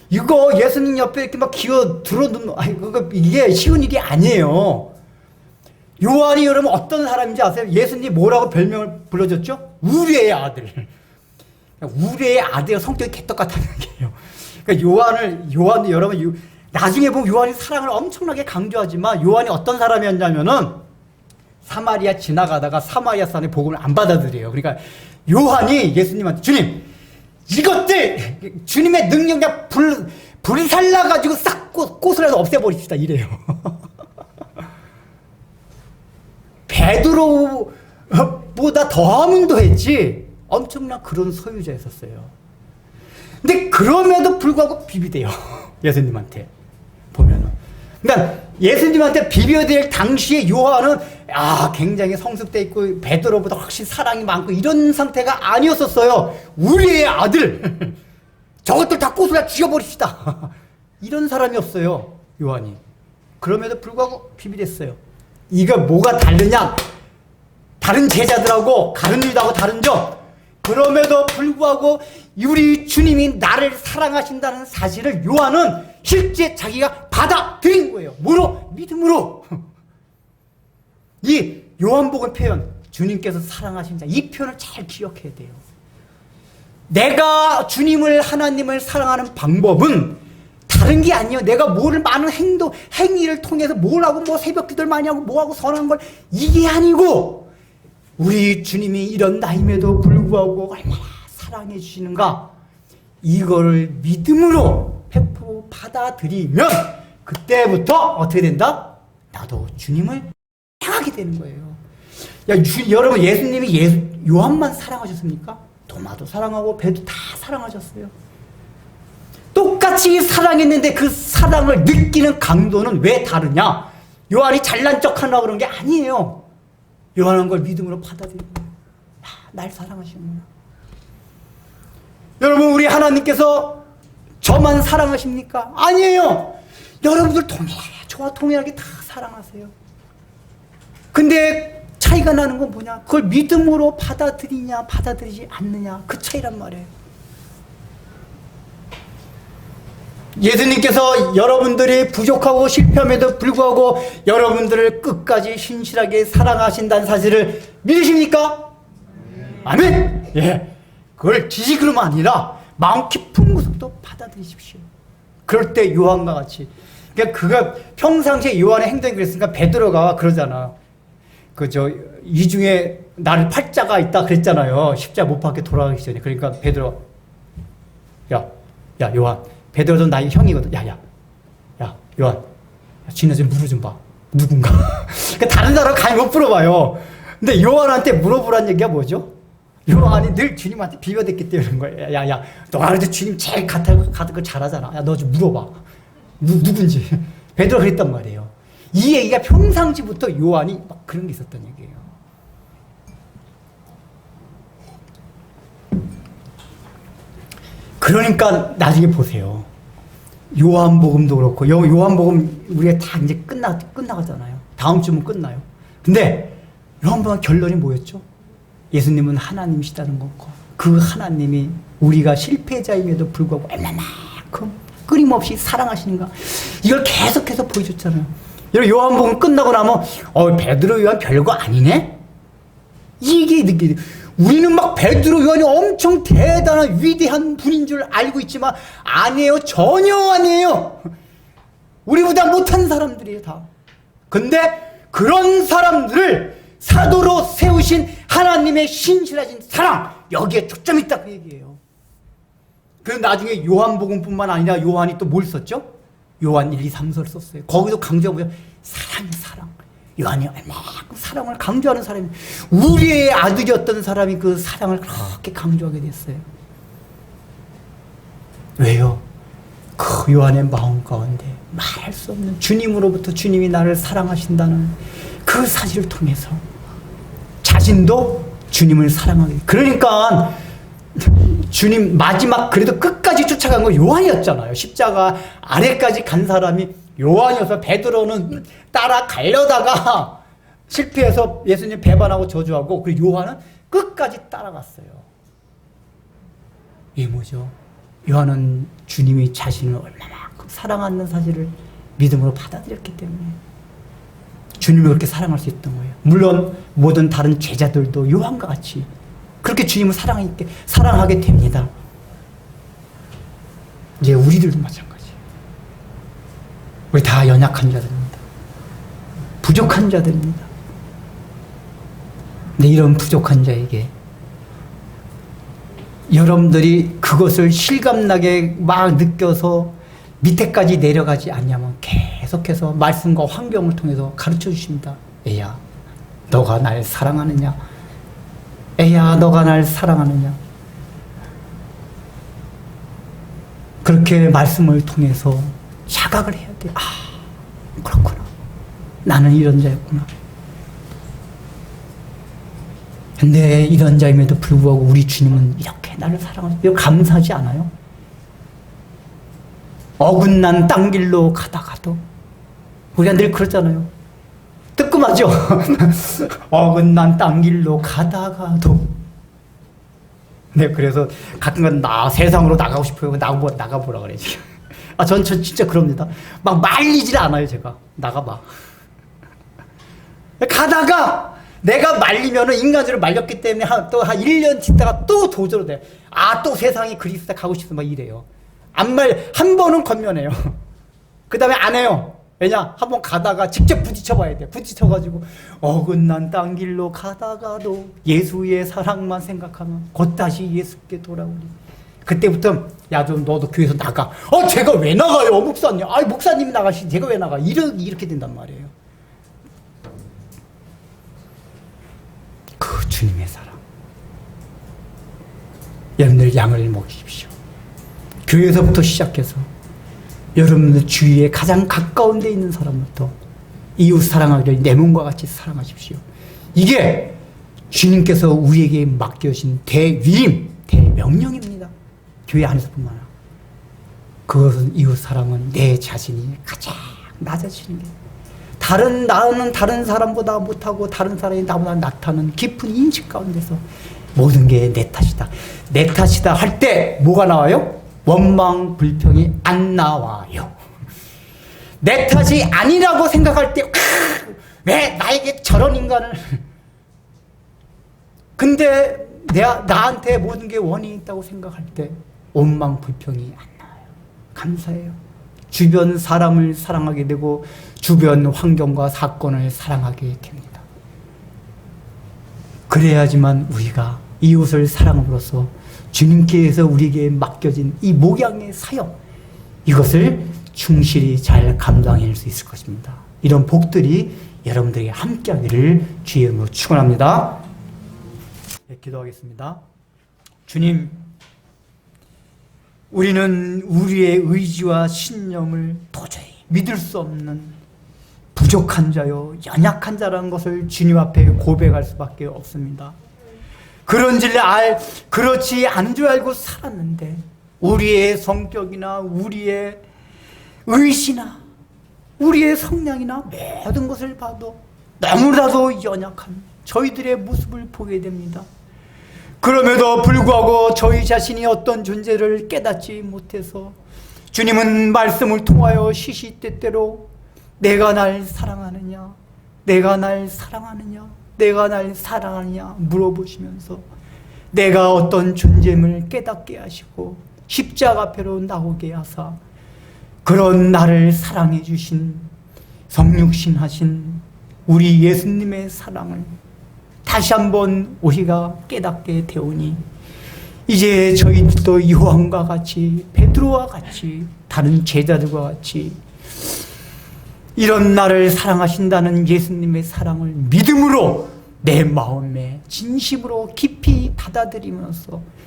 이거 예수님 옆에 이렇게 막 기어 들어놓는 이게 쉬운 일이 아니에요. 요한이 여러분 어떤 사람인지 아세요? 예수님 뭐라고 별명을 불러줬죠? 우리의 아들. 우리의 아들 성격이 개떡 같다는 얘기예요. 그러니까 요한도 여러분 나중에 보면 요한이 사랑을 엄청나게 강조하지만 요한이 어떤 사람이었냐면은 사마리아 지나가다가 사마리아 사람의 복음을 안 받아들여요. 그러니까 요한이 예수님한테 주님 이것들 주님의 능력이 불살라가지고 싹 꽃을 없애버립시다 이래요. 베드로보다 더하면 더했지 엄청난 그런 소유자였었어요. 근데 그럼에도 불구하고 비비대요. 예수님한테 보면은. 그러니까 예수님한테 비벼야 될 당시에 요한은 굉장히 성숙돼 있고 베드로보다 훨씬 사랑이 많고 이런 상태가 아니었었어요. 우리의 아들 저것들 다 꽃을 죽여버립시다. 이런 사람이었어요. 요한이. 그럼에도 불구하고 비비댔어요. 이거 뭐가 다르냐? 다른 제자들하고 다른 유다하고 다른 점. 그럼에도 불구하고 우리 주님이 나를 사랑하신다는 사실을 요한은 실제 자기가 받아들인 거예요. 뭐로? 믿음으로. 이 요한복음 표현, 주님께서 사랑하신 자, 이 표현을 잘 기억해야 돼요. 내가 주님을, 하나님을 사랑하는 방법은 다른 게 아니에요. 내가 뭐를 많은 행위를 통해서 뭘 하고 뭐 새벽 기도를 많이 하고 뭐 하고 선한 걸 이게 아니고 우리 주님이 이런 나임에도 불구하고 얼마나 사랑해 주시는가 이거를 믿음으로 회포 받아들이면 그때부터 어떻게 된다? 나도 주님을 향하게 되는 거예요. 여러분 예수님이 요한만 사랑하셨습니까? 도마도 사랑하고 베드로 다 사랑하셨어요. 똑같이 사랑했는데 그 사랑을 느끼는 강도는 왜 다르냐? 요한이 잘난 척하려고 그런 게 아니에요. 요한은 걸 믿음으로 받아들이는 거예요. 날 사랑하시는구나. 여러분 우리 하나님께서 저만 사랑하십니까? 아니에요. 여러분들 저와 동일하게 다 사랑하세요. 근데 차이가 나는 건 뭐냐? 그걸 믿음으로 받아들이냐 받아들이지 않느냐, 그 차이란 말이에요. 예수님께서 여러분들이 부족하고 실패함에도 불구하고 여러분들을 끝까지 신실하게 사랑하신다는 사실을 믿으십니까? 아멘! 예. 그걸 지식으로만 아니라 마음 깊은 곳부터 받아들이십시오. 그럴 때 요한과 같이. 그러니까 그가 평상시에 요한의 행동이 그랬으니까 베드로가 그러잖아. 이 중에 나를 팔자가 있다 그랬잖아요. 십자가 못 박게 돌아가기 전에. 그러니까 베드로, 야, 요한. 베드로도 나의 형이거든. 야, 요한. 지나 좀 물어 좀 봐. 누군가. 그러니까 다른 사람 감히 못 물어봐요. 근데 요한한테 물어보라는 얘기가 뭐죠? 요한이 늘 주님한테 비벼댔기 때문에 그런 거예요. 야, 너가 그래도 주님 제일 가득 거 잘하잖아. 야, 너 좀 물어봐. 누군지. 베드로가 그랬단 말이에요. 이 얘기가 평상시부터 요한이 막 그런 게 있었던 얘기예요. 그러니까 나중에 보세요. 요한복음도 그렇고, 요한복음 우리가 다 이제 끝나가잖아요. 다음 주면 끝나요. 근데 요한복음 결론이 뭐였죠? 예수님은 하나님이시다는 것과 그 하나님이 우리가 실패자임에도 불구하고 얼마만큼 끊임없이 사랑하시는가, 이걸 계속해서 보여줬잖아요. 여러분, 요한복음 끝나고 나면 베드로 요한 별거 아니네? 이게 느끼게 돼요. 우리는 막 베드로 요한이 엄청 대단한 위대한 분인 줄 알고 있지만 아니에요. 전혀 아니에요. 우리보다 못한 사람들이에요, 다. 근데 그런 사람들을 사도로 세우신 하나님의 신실하신 사랑, 여기에 초점이 있다, 그 얘기예요. 그럼 나중에 요한복음뿐만 아니라 요한이 또 뭘 썼죠? 요한 1, 2, 3서를 썼어요. 거기도 강조하고요. 사랑. 요한이 얼마큼 사랑을 강조하는 사람이, 우리의 아들이었던 사람이 그 사랑을 그렇게 강조하게 됐어요. 왜요? 그 요한의 마음 가운데 말할 수 없는 주님으로부터 주님이 나를 사랑하신다는 그 사실을 통해서 자신도 주님을 사랑하게 돼. 그러니까 주님 마지막 그래도 끝까지 쫓아간 건 요한이었잖아요. 십자가 아래까지 간 사람이 요한이어서 베드로는 따라가려다가 실패해서 예수님 배반하고 저주하고, 그리고 요한은 끝까지 따라갔어요. 이게 뭐죠? 요한은 주님이 자신을 얼마만큼 사랑하는 사실을 믿음으로 받아들였기 때문에 주님을 그렇게 사랑할 수 있던 거예요. 물론 모든 다른 제자들도 요한과 같이 그렇게 주님을 사랑하게 됩니다. 이제 우리들도 마찬가지예요. 우리 다 연약한 자들입니다. 부족한 자들입니다. 근데 이런 부족한 자에게 여러분들이 그것을 실감나게 막 느껴서 밑에까지 내려가지 않냐면 계속해서 말씀과 환경을 통해서 가르쳐 주십니다. 애야, 너가 날 사랑하느냐? 애야, 너가 날 사랑하느냐? 그렇게 말씀을 통해서 자각을 해야 돼. 아, 그렇구나. 나는 이런 자였구나. 근데 이런 자임에도 불구하고 우리 주님은 이렇게 나를 사랑하시고, 이거 감사하지 않아요? 어긋난 땅길로 가다가도, 우리가 늘 그러잖아요. 뜨끔하죠? 어긋난 땅길로 가다가도. 네, 그래서 가끔은 세상으로 나가고 싶어요. 나가보라 그래, 지금. 전 진짜 그럽니다. 막 말리질 않아요, 제가. 나가봐. 가다가 내가 말리면은 인간적으로 말렸기 때문에 또 한 1년 지다가 또 도저로 돼. 또 세상이 그리스도 가고 싶어 막 이래요. 한 번은 건면해요. 그 다음에 안 해요. 왜냐? 한번 가다가 직접 부딪혀봐야 돼. 부딪혀가지고 어긋난 땅길로 가다가도 예수의 사랑만 생각하면 곧 다시 예수께 돌아오리. 그때부터 야, 좀 너도 교회에서 나가. 제가 왜 나가요, 목사님? 목사님이 나가시지 제가 왜 나가? 이렇게 된단 말이에요. 그 주님의 사랑. 여러분들 양을 먹이십시오. 교회에서부터 시작해서 여러분들 주위에 가장 가까운 데 있는 사람부터 이웃 사랑하기를 내 몸과 같이 사랑하십시오. 이게 주님께서 우리에게 맡겨주신 대위임, 대명령입니다. 교회 안에서뿐만 아니라. 그것은 이웃 사랑은 내 자신이 가장 낮아지는 게, 다 나는 다른 사람보다 못하고 다른 사람이 나보다 낫다는 깊은 인식 가운데서 모든 게 내 탓이다. 내 탓이다 할 때 뭐가 나와요? 원망, 불평이 안 나와요. 내 탓이 아니라고 생각할 때, 왜 나에게 저런 인간을. 근데 나한테 모든 게 원인이 있다고 생각할 때, 원망, 불평이 안 나와요. 감사해요. 주변 사람을 사랑하게 되고, 주변 환경과 사건을 사랑하게 됩니다. 그래야지만 우리가 이웃을 사랑함으로써 주님께서 우리에게 맡겨진 이 목양의 사역, 이것을 충실히 잘 감당할 수 있을 것입니다. 이런 복들이 여러분들에게 함께하기를 주의 이름으로 축원합니다. 네, 기도하겠습니다. 주님, 우리는 우리의 의지와 신념을 도저히 믿을 수 없는 부족한 자요, 연약한 자라는 것을 주님 앞에 고백할 수밖에 없습니다. 그렇지 않은 줄 알고 살았는데, 우리의 성격이나 우리의 의지나 우리의 성량이나 모든 것을 봐도 너무나도 연약한 저희들의 모습을 보게 됩니다. 그럼에도 불구하고 저희 자신이 어떤 존재를 깨닫지 못해서 주님은 말씀을 통하여 시시때때로 내가 날 사랑하느냐, 내가 날 사랑하느냐, 내가 날 사랑하느냐 물어보시면서 내가 어떤 존재임을 깨닫게 하시고 십자가 앞으로 나오게 하사 그런 나를 사랑해 주신 성육신 하신 우리 예수님의 사랑을 다시 한번 우리가 깨닫게 되오니 이제 저희들도 요한과 같이 베드로와 같이 다른 제자들과 같이 이런 나를 사랑하신다는 예수님의 사랑을 믿음으로 내 마음에 진심으로 깊이 받아들이면서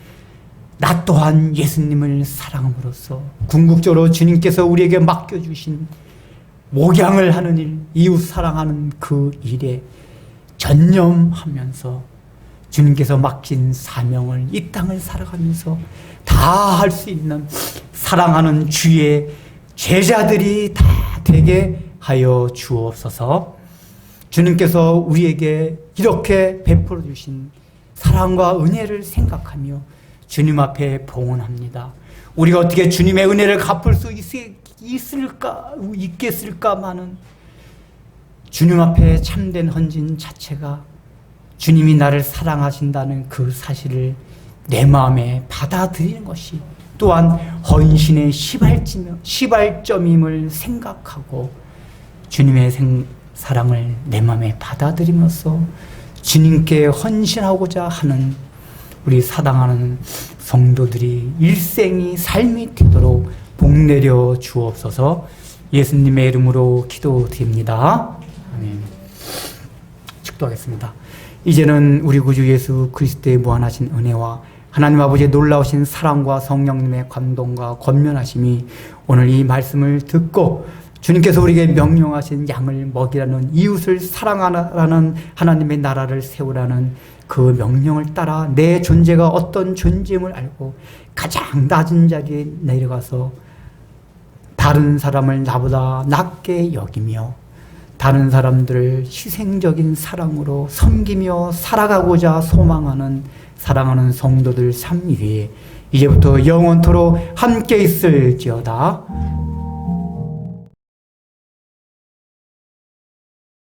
나 또한 예수님을 사랑함으로써 궁극적으로 주님께서 우리에게 맡겨주신 목양을 하는 일, 이웃 사랑하는 그 일에 전념하면서 주님께서 맡긴 사명을 이 땅을 살아가면서 다 할 수 있는 사랑하는 주의 제자들이 다 되게 하여 주옵소서. 주님께서 우리에게 이렇게 베풀어 주신 사랑과 은혜를 생각하며 주님 앞에 봉헌합니다. 우리가 어떻게 주님의 은혜를 갚을 수 있겠을까마는 주님 앞에 참된 헌신 자체가 주님이 나를 사랑하신다는 그 사실을 내 마음에 받아들이는 것이 또한 헌신의 시발점임을 생각하고 주님의 사랑을 내 마음에 받아들이면서 주님께 헌신하고자 하는 우리 사랑하는 성도들이 일생이 삶이 되도록 복내려 주옵소서. 예수님의 이름으로 기도드립니다. 아멘. 축도하겠습니다. 이제는 우리 구주 예수 그리스도의 무한하신 은혜와 하나님 아버지의 놀라우신 사랑과 성령님의 감동과 권면하심이 오늘 이 말씀을 듣고 주님께서 우리에게 명령하신 양을 먹이라는 이웃을 사랑하라는 하나님의 나라를 세우라는 그 명령을 따라 내 존재가 어떤 존재임을 알고 가장 낮은 자리에 내려가서 다른 사람을 나보다 낮게 여기며 다른 사람들을 희생적인 사랑으로 섬기며 살아가고자 소망하는 사랑하는 성도들 삶 위에 이제부터 영원토록 함께 있을지어다.